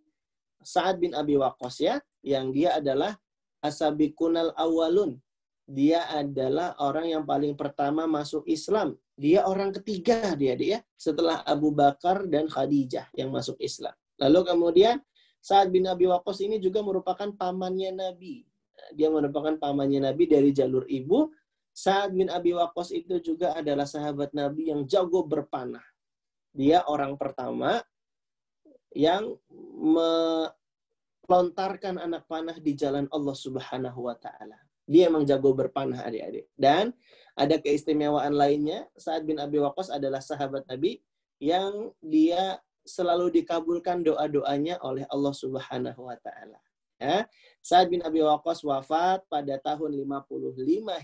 Sa'ad bin Abi Waqqas ya, yang dia adalah as-sabiqunal awwalun. Dia adalah orang yang paling pertama masuk Islam. Dia orang ketiga dia ya, setelah Abu Bakar dan Khadijah yang masuk Islam. Lalu kemudian Sa'ad bin Abi Waqqas ini juga merupakan pamannya Nabi. Dia merupakan pamannya Nabi dari jalur ibu. Sa'ad bin Abi Waqqas itu juga adalah sahabat Nabi yang jago berpanah. Dia orang pertama yang melontarkan anak panah di jalan Allah Subhanahu wa taala. Dia emang jago berpanah, adik-adik. Dan ada keistimewaan lainnya, Sa'ad bin Abi Waqqas adalah sahabat Nabi yang dia selalu dikabulkan doa-doanya oleh Allah Subhanahu wa taala. Ya. Sa'ad bin Abi Waqqas wafat pada tahun 55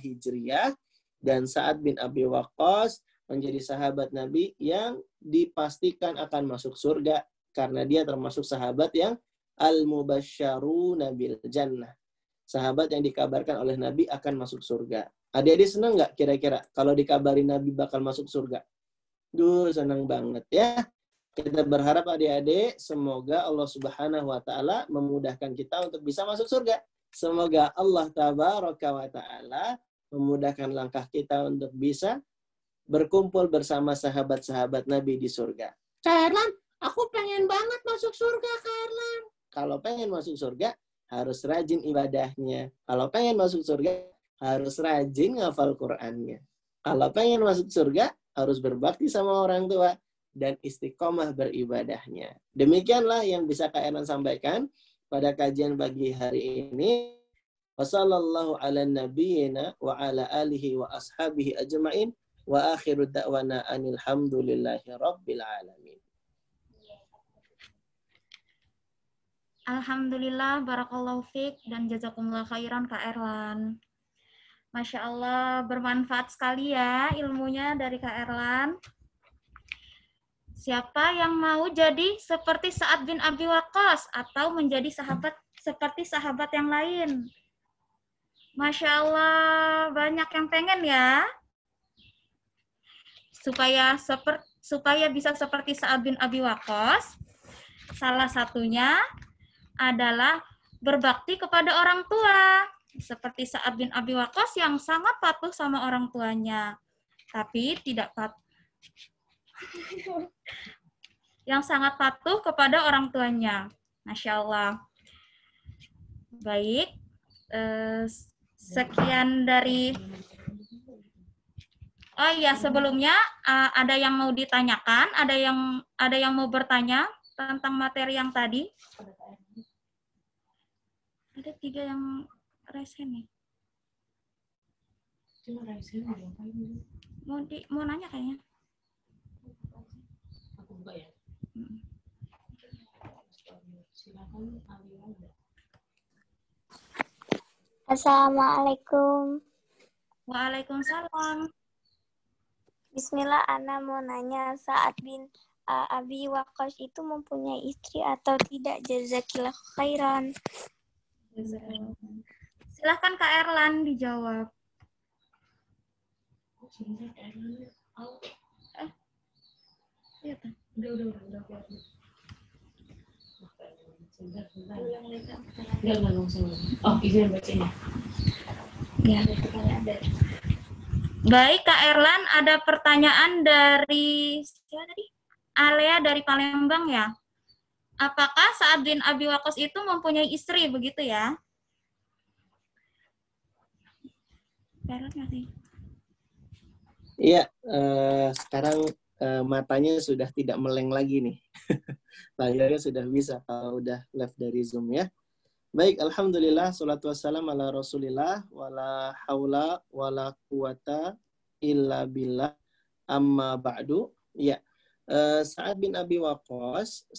Hijriah, dan Sa'ad bin Abi Waqqas menjadi sahabat Nabi yang dipastikan akan masuk surga karena dia termasuk sahabat yang al-mubasysyaruna bil jannah. Sahabat yang dikabarkan oleh Nabi akan masuk surga. Adik-adik senang nggak kira-kira kalau dikabari Nabi bakal masuk surga? Duh, senang banget ya. Kita berharap adik-adik semoga Allah Subhanahu wa taala memudahkan kita untuk bisa masuk surga. Semoga Allah Tabaraka wa taala memudahkan langkah kita untuk bisa berkumpul bersama sahabat-sahabat Nabi di surga. Kak Erlan, aku pengen banget masuk surga, Kak Erlan. Kalau pengen masuk surga, harus rajin ibadahnya. Kalau pengen masuk surga, harus rajin ngafal Qur'annya. Kalau pengen masuk surga, harus berbakti sama orang tua dan istiqomah beribadahnya. Demikianlah yang bisa Kak Erlan sampaikan pada kajian pagi hari ini. Wassallallahu ala nabiyyina wa ala alihi wa ashabihi ajma'in. Wa akhiru da'wana anil hamdulillahi rabbil alamin. Alhamdulillah, barakallahu fiik, dan jazakumullah khairan Kak Erlan. Masya Allah, bermanfaat sekali ya ilmunya dari Kak Erlan. Siapa yang mau jadi seperti Sa'ad bin Abi Waqqas atau menjadi sahabat seperti sahabat yang lain? Masya Allah, banyak yang pengen ya. Supaya bisa seperti Sa'ad bin Abi Waqqas, salah satunya adalah berbakti kepada orang tua. Seperti Sa'ad bin Abi Waqqas yang sangat patuh sama orang tuanya, tapi tidak patuh. Yang sangat patuh kepada orang tuanya. Masya Allah. Baik, Sekian dari. Oh iya, sebelumnya ada yang mau ditanyakan, ada yang mau bertanya tentang materi yang tadi. Ada 3 yang resen nih. Mau nanya kayaknya. Assalamualaikum. Waalaikumsalam. Bismillah, Ana mau nanya, Sa'ad bin Abi Waqqas itu mempunyai istri atau tidak? Jazakillah khairan. Silahkan Kak Erlan dijawab. Iya, Tan. Oh, izin bacanya. Ya. Baik, Kak Erlan, ada pertanyaan dari siapa tadi? Alea dari Palembang ya. Apakah Sa'ad bin Abi Waqqas itu mempunyai istri, begitu ya? Kak Erlan nggak sih? Iya, sekarang matanya sudah tidak meleng lagi nih. Layarnya sudah bisa kalau udah live dari Zoom ya. Baik, alhamdulillah, salatu wassalam ala rasulillah, wala haula wala quwata illa billah, amma ba'du. Ya, Sa'ad bin Abi Waqqas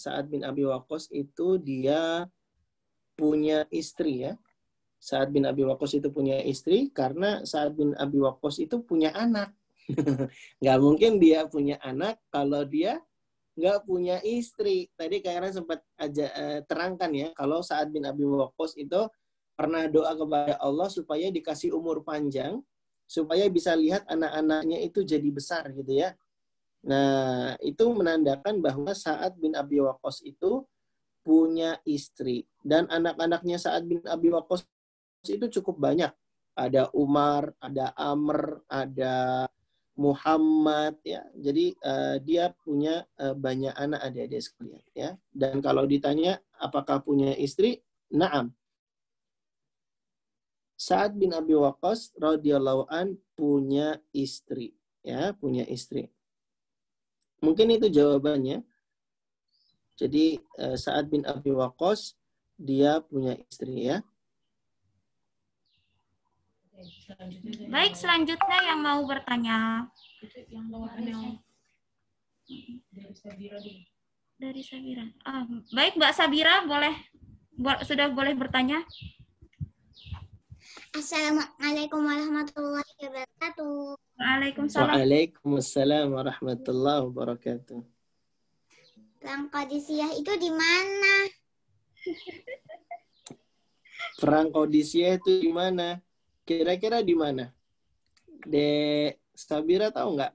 itu dia punya istri ya. Sa'ad bin Abi Waqqas itu punya istri karena Sa'ad bin Abi Waqqas itu punya anak. Nggak mungkin dia punya anak kalau dia nggak punya istri. Tadi kayaknya sempat aja terangkan ya, kalau Sa'ad bin Abi Waqqas itu pernah doa kepada Allah supaya dikasih umur panjang, supaya bisa lihat anak-anaknya itu jadi besar gitu ya. Nah, itu menandakan bahwa Sa'ad bin Abi Waqqas itu punya istri. Dan anak-anaknya Sa'ad bin Abi Waqqas itu cukup banyak. Ada Umar, ada Amr, ada Muhammad ya. Jadi dia punya banyak anak adik-adik sekalian ya. Dan kalau ditanya apakah punya istri? Na'am. Sa'ad bin Abi Waqqas radhiyallahu an punya istri ya, punya istri. Mungkin itu jawabannya. Jadi Sa'ad bin Abi Waqqas dia punya istri ya. Baik, selanjutnya yang mau bertanya. Dari Sabira. Baik, Mbak Sabira, sudah boleh bertanya. Assalamualaikum warahmatullahi wabarakatuh. Waalaikumsalam. Waalaikumsalam warahmatullahi wabarakatuh. Perang Qadisiyah itu di mana? Perang Qadisiyah itu di mana? Kira-kira di mana? Dek Sabira tahu nggak?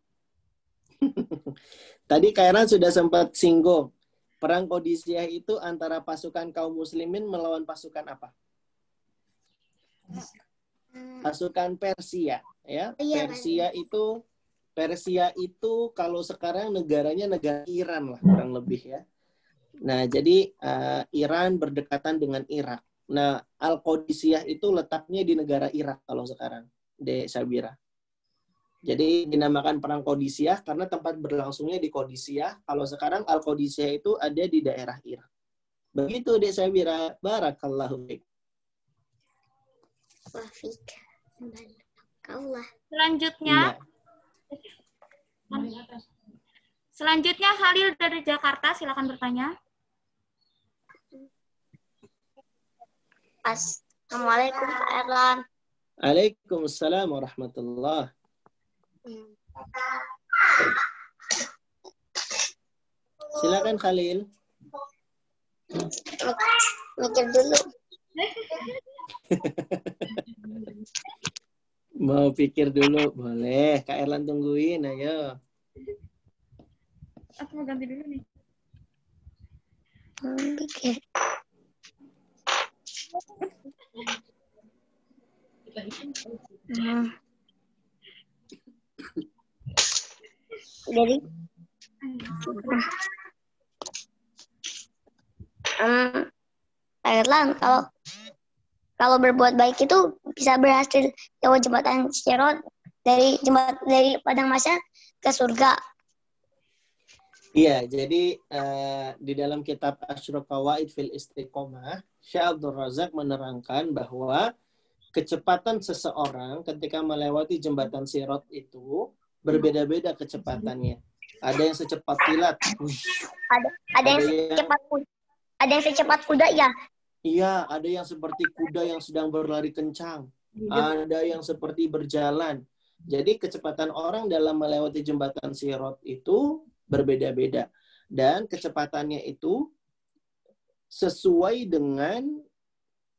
Tadi Kairan sudah sempat singgung. Perang Qadisiyah itu antara pasukan kaum muslimin melawan pasukan apa? Pasukan Persia, ya. Iya, Persia itu kalau sekarang negaranya negara Iran lah kurang lebih ya. Nah, jadi Iran berdekatan dengan Irak. Nah, Al-Qadisiyah itu letaknya di negara Irak kalau sekarang, Dek Sabira. Jadi dinamakan Perang Qadisiyah karena tempat berlangsungnya di Qadisiyah. Kalau sekarang Al-Qadisiyah itu ada di daerah Irak. Begitu Dek Sabira. Barakallahu fiik. Wafik. Kaulah. Selanjutnya Halil dari Jakarta, silakan bertanya. Assalamualaikum Kak Erlan. Waalaikumsalam warahmatullahi. Silakan Khalil. Mikir dulu. Mau pikir dulu, boleh. Kak Erlan tungguin, ayo. Aku mau ganti dulu nih. Pikir. Jadi Erlan, kalau kalau berbuat baik itu bisa berhasil lewat jembatan Sirat dari padang mahsyar ke surga. Iya, jadi di dalam kitab Asyrul Qawaid fil Istiqomah, Syekh Abdul Razak menerangkan bahwa kecepatan seseorang ketika melewati jembatan Sirat itu berbeda-beda kecepatannya. Ada yang secepat kilat. Ada yang secepat kuda ya. Iya, ada yang seperti kuda yang sedang berlari kencang. Ada yang seperti berjalan. Jadi kecepatan orang dalam melewati jembatan Sirat itu berbeda-beda. Dan kecepatannya itu sesuai dengan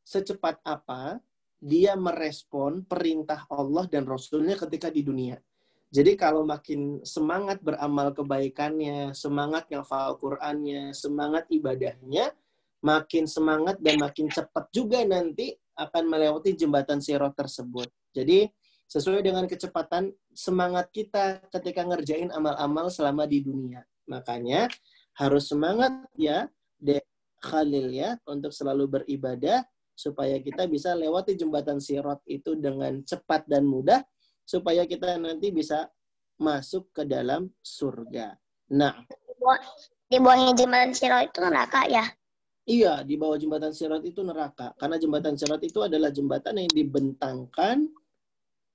secepat apa dia merespon perintah Allah dan Rasulnya ketika di dunia. Jadi kalau makin semangat beramal kebaikannya, semangat ngafal Qur'annya, semangat ibadahnya, makin semangat dan makin cepat juga nanti akan melewati jembatan Sirat tersebut. Jadi sesuai dengan kecepatan semangat kita ketika ngerjain amal-amal selama di dunia. Makanya harus semangat ya, Dek Khalil ya, untuk selalu beribadah supaya kita bisa lewati jembatan Sirat itu dengan cepat dan mudah, supaya kita nanti bisa masuk ke dalam surga. Nah, di bawahnya jembatan Sirat itu neraka ya? Iya, di bawah jembatan Sirat itu neraka. Karena jembatan Sirat itu adalah jembatan yang dibentangkan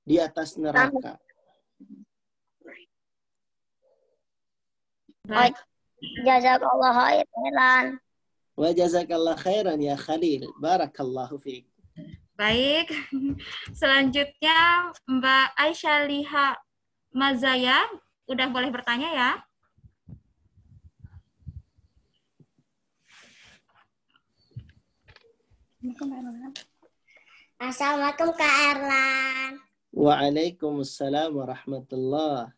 di atas neraka. Baik. Jazakallah khairan. Wa jazakallah khairan ya Khalil. Barakallahu fiik. Baik. Selanjutnya Mbak Aisyah Liha Mazaya, udah boleh bertanya ya. Assalamualaikum Kak Erlan. Waalaikumsalam warahmatullah.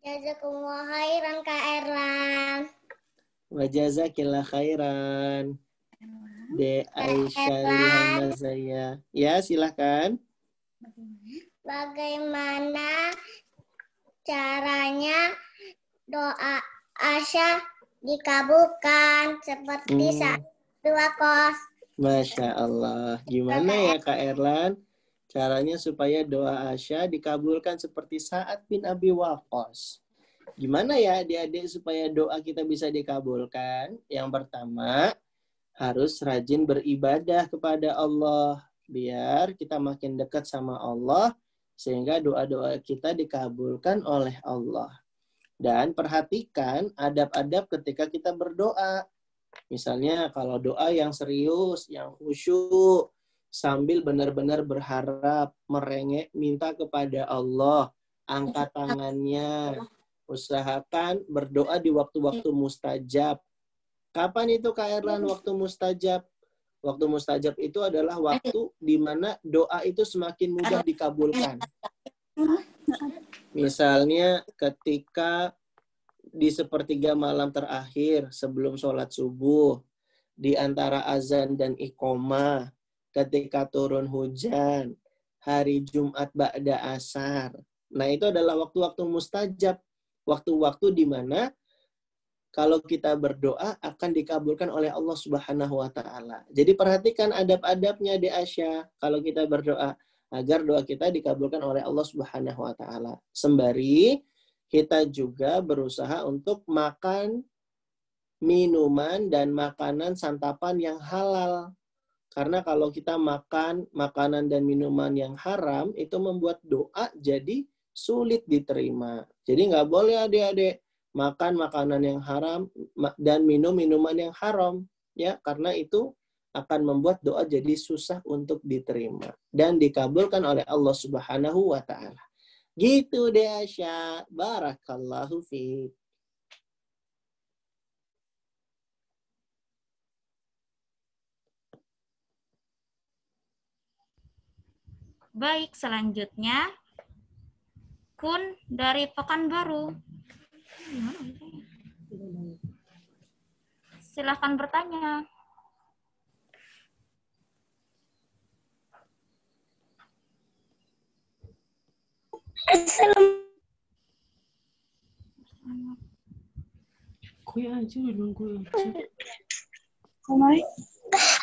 Jazakumullah khairan Kak Erlan. Wa jazakillah khairan. De Aisyah Liha Mazaya. Ya, silakan. Bagaimana caranya doa Asya dikabulkan seperti saat dua kos? Masya Allah. Gimana ya Kak Erlan? Caranya supaya doa Asya dikabulkan seperti Sa'ad bin Abi Waqqas. Gimana ya adik-adik supaya doa kita bisa dikabulkan? Yang pertama, harus rajin beribadah kepada Allah. Biar kita makin dekat sama Allah, sehingga doa-doa kita dikabulkan oleh Allah. Dan perhatikan adab-adab ketika kita berdoa. Misalnya kalau doa yang serius, yang khusyuk, sambil benar-benar berharap, merengek, minta kepada Allah, angkat tangannya, usahakan berdoa di waktu-waktu mustajab. Kapan itu Kak Erlan waktu mustajab? Waktu mustajab itu adalah waktu di mana doa itu semakin mudah dikabulkan. Misalnya ketika di sepertiga malam terakhir sebelum sholat subuh, di antara azan dan iqomah, ketika turun hujan, hari Jumat ba'da asar. Nah, itu adalah waktu-waktu mustajab. Waktu-waktu di mana kalau kita berdoa akan dikabulkan oleh Allah Subhanahu wa taala. Jadi perhatikan adab-adabnya di Asya kalau kita berdoa agar doa kita dikabulkan oleh Allah Subhanahu wa taala. Sembari kita juga berusaha untuk makan minuman dan makanan santapan yang halal. Karena kalau kita makan makanan dan minuman yang haram, itu membuat doa jadi sulit diterima. Jadi nggak boleh adik-adik makan makanan yang haram dan minum minuman yang haram. Ya, karena itu akan membuat doa jadi susah untuk diterima. Dan dikabulkan oleh Allah Subhanahu wa ta'ala. Gitu deh Asya. Barakallahu fiik. Baik, selanjutnya Kun dari Pekanbaru. Silahkan bertanya.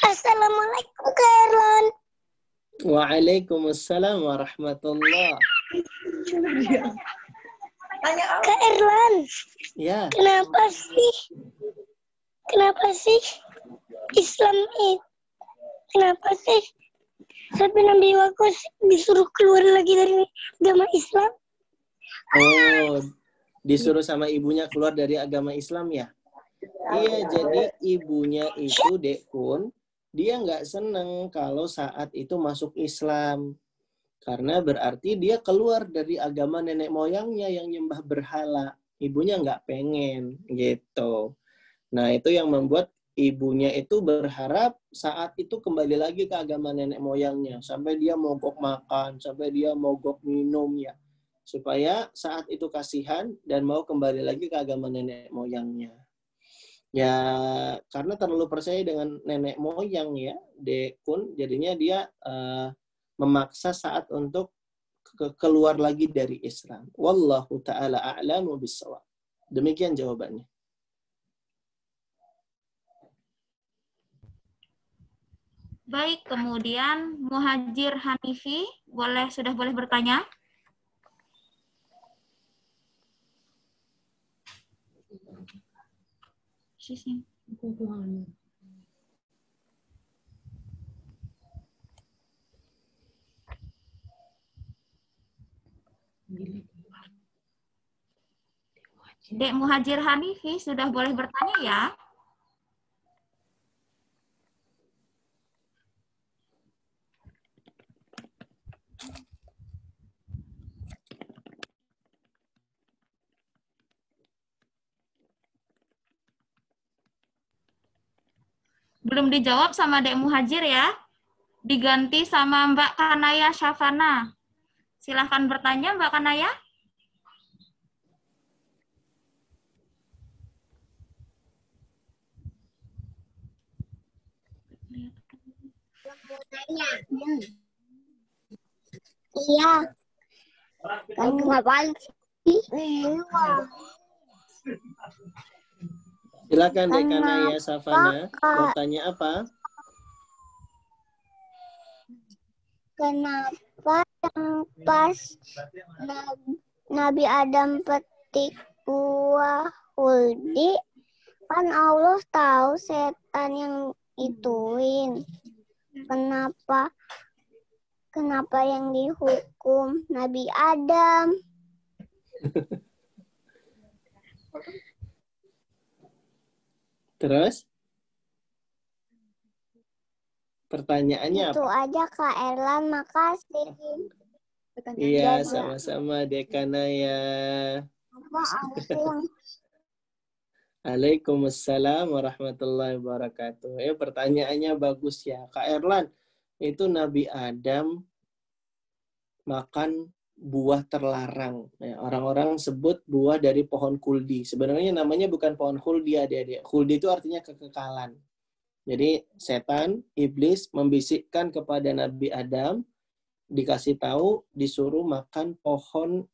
Assalamualaikum Kak Erlan. Waalaikumsalam warahmatullah. Kak Erlan, Ya. Kenapa sih Islam itu? Kenapa sih sampai Nabi Waqqas disuruh keluar lagi dari agama Islam? Oh, disuruh sama ibunya keluar dari agama Islam ya? Iya, jadi ibunya itu Dek Kun, dia nggak seneng kalau saat itu masuk Islam. Karena berarti dia keluar dari agama nenek moyangnya yang nyembah berhala. Ibunya nggak pengen, gitu. Nah, itu yang membuat ibunya itu berharap saat itu kembali lagi ke agama nenek moyangnya. Sampai dia mogok makan, sampai dia mogok minum ya. Supaya saat itu kasihan dan mau kembali lagi ke agama nenek moyangnya. Ya, karena terlalu percaya dengan nenek moyang ya, Dekun, jadinya dia memaksa saat untuk keluar lagi dari Islam. Wallahu ta'ala a'lamu bissawab. Demikian jawabannya. Baik, kemudian Muhajir Hanifi, sudah boleh bertanya? Sisi. Dek Muhajir Hanifi, sudah boleh bertanya ya? Belum dijawab sama Dek Muhajir ya? Diganti sama Mbak Kanaya Syafana. Silahkan bertanya Mbak Kanaya. Iya. Kan ngapain sih? Silakan Dek Kanaya Syafana, mau tanya apa? Kenapa yang pas Nabi Adam petik buah huldi, kan Allah tahu setan yang ituin. Kenapa yang dihukum Nabi Adam? Terus? Pertanyaannya Itu apa? aja Kak Erlan, makasih. Iya, sama-sama Dek Kanaya. Waalaikumsalam warahmatullahi wabarakatuh. Pertanyaannya bagus ya. Kak Erlan, itu Nabi Adam makan buah terlarang. Ya, orang-orang sebut buah dari pohon khuldi. Sebenarnya namanya bukan pohon khuldi, adik-adik. Khuldi itu artinya kekekalan. Jadi setan, iblis membisikkan kepada Nabi Adam, dikasih tahu, disuruh makan pohon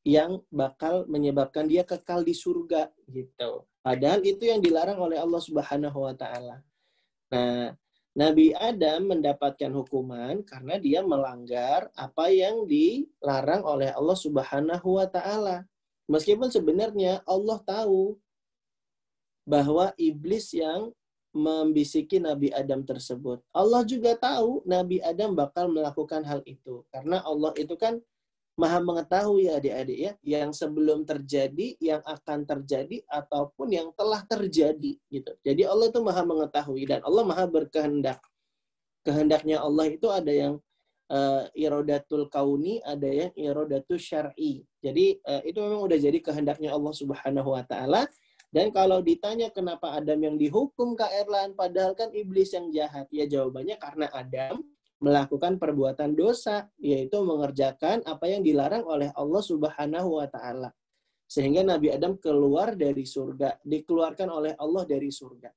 yang bakal menyebabkan dia kekal di surga gitu. Padahal itu yang dilarang oleh Allah Subhanahu wa taala. Nah, Nabi Adam mendapatkan hukuman karena dia melanggar apa yang dilarang oleh Allah Subhanahu wa taala. Meskipun sebenarnya Allah tahu bahwa iblis yang membisiki Nabi Adam tersebut. Allah juga tahu Nabi Adam bakal melakukan hal itu. Karena Allah itu kan Maha mengetahui ya adik-adik ya, yang sebelum terjadi, yang akan terjadi, ataupun yang telah terjadi. Gitu. Jadi Allah itu Maha mengetahui dan Allah Maha berkehendak. Kehendaknya Allah itu ada yang irodatul kauni, ada yang irodatul syar'i. Jadi itu memang udah jadi kehendaknya Allah Subhanahu wa taala. Dan kalau ditanya kenapa Adam yang dihukum Kak Erlan, padahal kan iblis yang jahat. Ya jawabannya karena Adam melakukan perbuatan dosa, yaitu mengerjakan apa yang dilarang oleh Allah Subhanahu wa taala. Sehingga Nabi Adam keluar dari surga, dikeluarkan oleh Allah dari surga.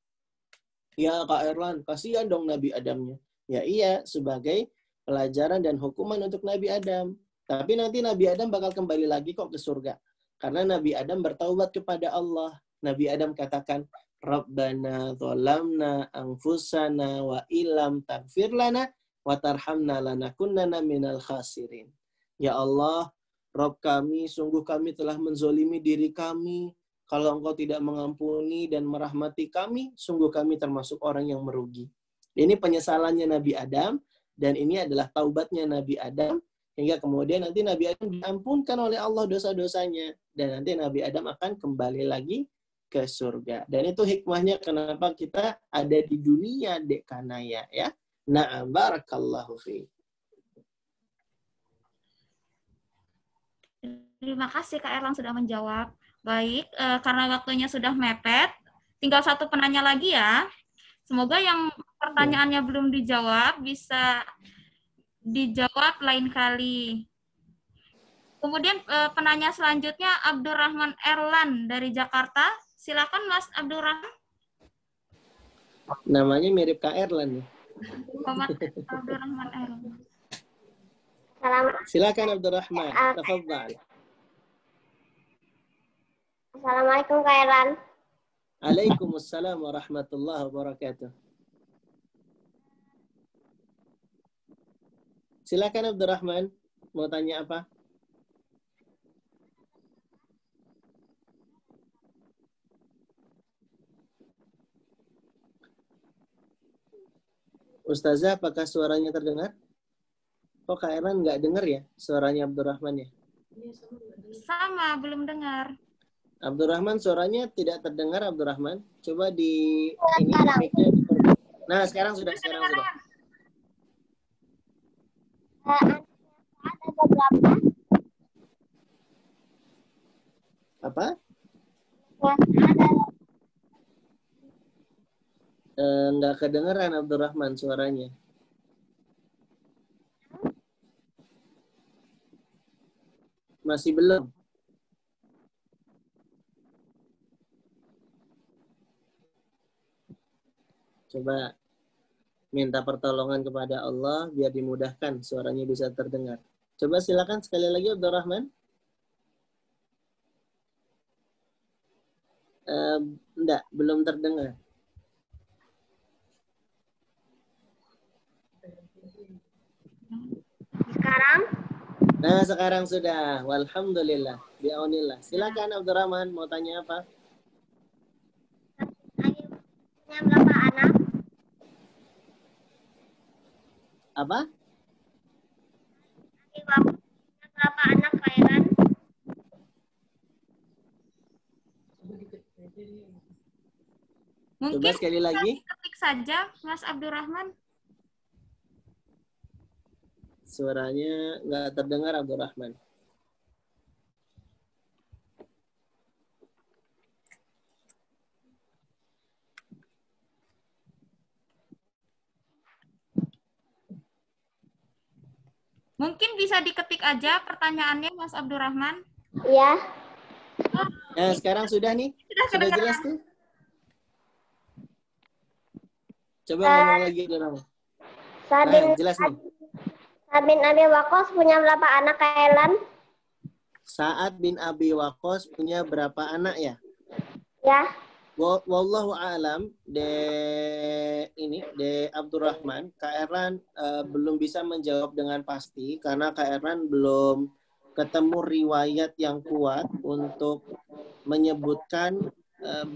Ya Kak Erlan, kasihan dong Nabi Adamnya. Ya iya, sebagai pelajaran dan hukuman untuk Nabi Adam. Tapi nanti Nabi Adam bakal kembali lagi kok ke surga. Karena Nabi Adam bertaubat kepada Allah. Nabi Adam katakan, Rabbana zalamna anfusana wa illam taghfir lana wa tarhamna lanakunanna minal khasirin. Ya Allah, Rabb kami, sungguh kami telah menzolimi diri kami. Kalau Engkau tidak mengampuni dan merahmati kami, sungguh kami termasuk orang yang merugi. Ini penyesalannya Nabi Adam, dan ini adalah taubatnya Nabi Adam, hingga kemudian nanti Nabi Adam diampunkan oleh Allah dosa-dosanya. Dan nanti Nabi Adam akan kembali lagi ke surga. Dan itu hikmahnya kenapa kita ada di dunia, Dek Kanaya. Ya. Na'am, barakallahu fi. Terima kasih Kak Erlang sudah menjawab. Baik, karena waktunya sudah mepet, tinggal satu penanya lagi ya. Semoga yang pertanyaannya belum dijawab bisa dijawab lain kali. Kemudian penanya selanjutnya Abdurrahman Erlan dari Jakarta. Silakan Mas Abdurrahman. Namanya mirip Kak Erlan nih. Muhammad Abdurrahman Erlan. Silakan Abdurrahman. Tafadhal. Assalamualaikum Kak Erlan. Waalaikumsalam warahmatullahi wabarakatuh. Silakan Abdurrahman, mau tanya apa? Ustazah, apakah suaranya terdengar? Kok Kak Erlan nggak dengar ya suaranya Abdurrahman ya? Sama, belum dengar. Abdurrahman, suaranya tidak terdengar Abdurrahman. Coba di ini mic-nya. Nah, sekarang sudah. Ada berapa? Apa? Ada. Nggak kedengeran Abdurrahman suaranya. Masih belum. Coba minta pertolongan kepada Allah biar dimudahkan suaranya bisa terdengar. Coba silakan sekali lagi Abdurrahman. Enggak, belum terdengar. Sekarang? Nah, sekarang sudah. Walhamdulillah. Bi'aunillah. Silakan Abdurrahman, mau tanya apa? Punya berapa anak? Apa? Punya berapa anak Kak Erlan? Mungkin Coba sekali lagi. ketik saja Mas Abdurrahman. Suaranya nggak terdengar Abdurrahman. Mungkin bisa diketik aja pertanyaannya Mas Abdurrahman. Iya. Nah, sekarang sudah nih. Sudah jelas tuh. Coba ngomong lagi Abdurrahman. Nah, jelas nih. Sa'ad bin Abi Waqqas punya berapa anak Kak Erlan? Sa'ad bin Abi Waqqas punya berapa anak ya? Ya. Wallahu a'lam de Abdurrahman. Kak Erlan belum bisa menjawab dengan pasti karena Kak Erlan belum ketemu riwayat yang kuat untuk menyebutkan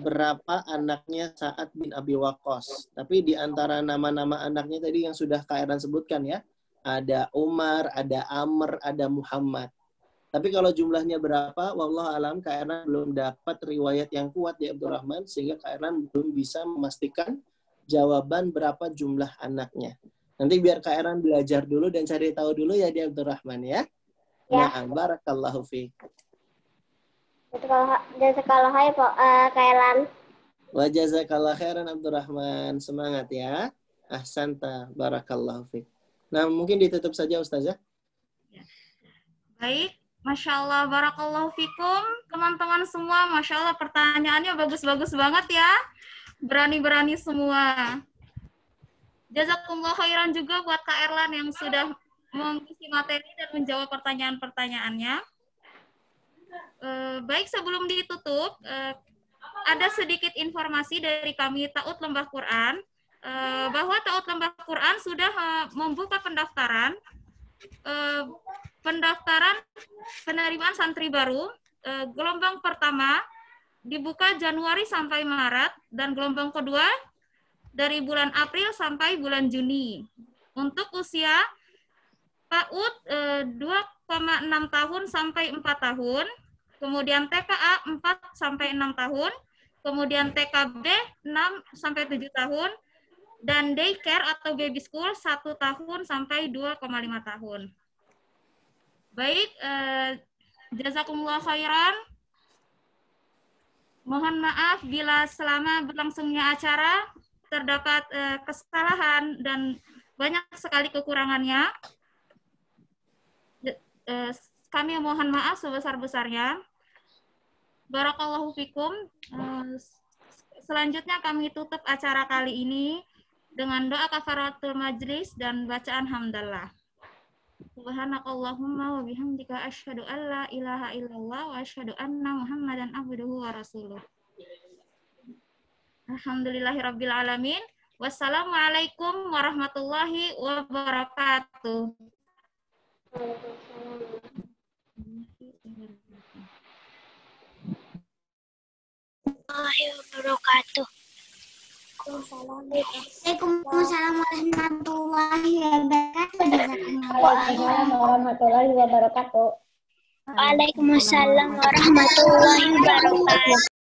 berapa anaknya Sa'ad bin Abi Waqqas. Tapi di antara nama-nama anaknya tadi yang sudah Kak Erlan sebutkan ya, ada Umar, ada Amr, ada Muhammad. Tapi kalau jumlahnya berapa, wallahu alam, Kak Erlan belum dapat riwayat yang kuat di Abdurrahman, sehingga Kak Erlan belum bisa memastikan jawaban berapa jumlah anaknya. Nanti biar Kak Erlan belajar dulu dan cari tahu dulu ya di Abdurrahman ya. Na'am, barakallahu fiik. Jazakallah khair Kak Erlan. Wa jazakallah khairan Abdurrahman. Semangat ya. Ahsanta, barakallahu fiik. Nah, mungkin ditutup saja Ustazah. Baik, Masya Allah, barakallahu fikum. Teman-teman semua, Masya Allah pertanyaannya bagus-bagus banget ya. Berani-berani semua. Jazakumullah khairan juga buat Kak Erlan yang sudah mengisi materi dan menjawab pertanyaan-pertanyaannya. Baik, sebelum ditutup, ada sedikit informasi dari kami Ta'ud Lembah Quran, bahwa Ta'ud Lembah Quran sudah membuka pendaftaran penerimaan santri baru. Gelombang pertama dibuka Januari sampai Maret, dan gelombang kedua dari bulan April sampai bulan Juni. Untuk usia PAUD 2,6 tahun sampai 4 tahun, kemudian TKA 4 sampai 6 tahun, kemudian TKB 6 sampai 7 tahun, dan daycare atau baby school 1 tahun sampai 2,5 tahun. Baik, jazakumullah khairan. Mohon maaf bila selama berlangsungnya acara terdapat kesalahan dan banyak sekali kekurangannya. Kami mohon maaf sebesar-besarnya. Barakallahu fikum. Selanjutnya kami tutup acara kali ini dengan doa kafaratul majlis dan bacaan hamdalah. Subhanakallahumma wa bihamdika asyhadu an la ilaha illallah wa asyhadu anna Muhammadan abduhu wa rasuluh. Alhamdulillahirabbil alamin. Wassalamualaikum warahmatullahi wabarakatuh. Wabarakatuh. Waalaikumsalam warahmatullahi wabarakatuh. Waalaikumsalam warahmatullahi wabarakatuh. Waalaikumsalam warahmatullahi wabarakatuh.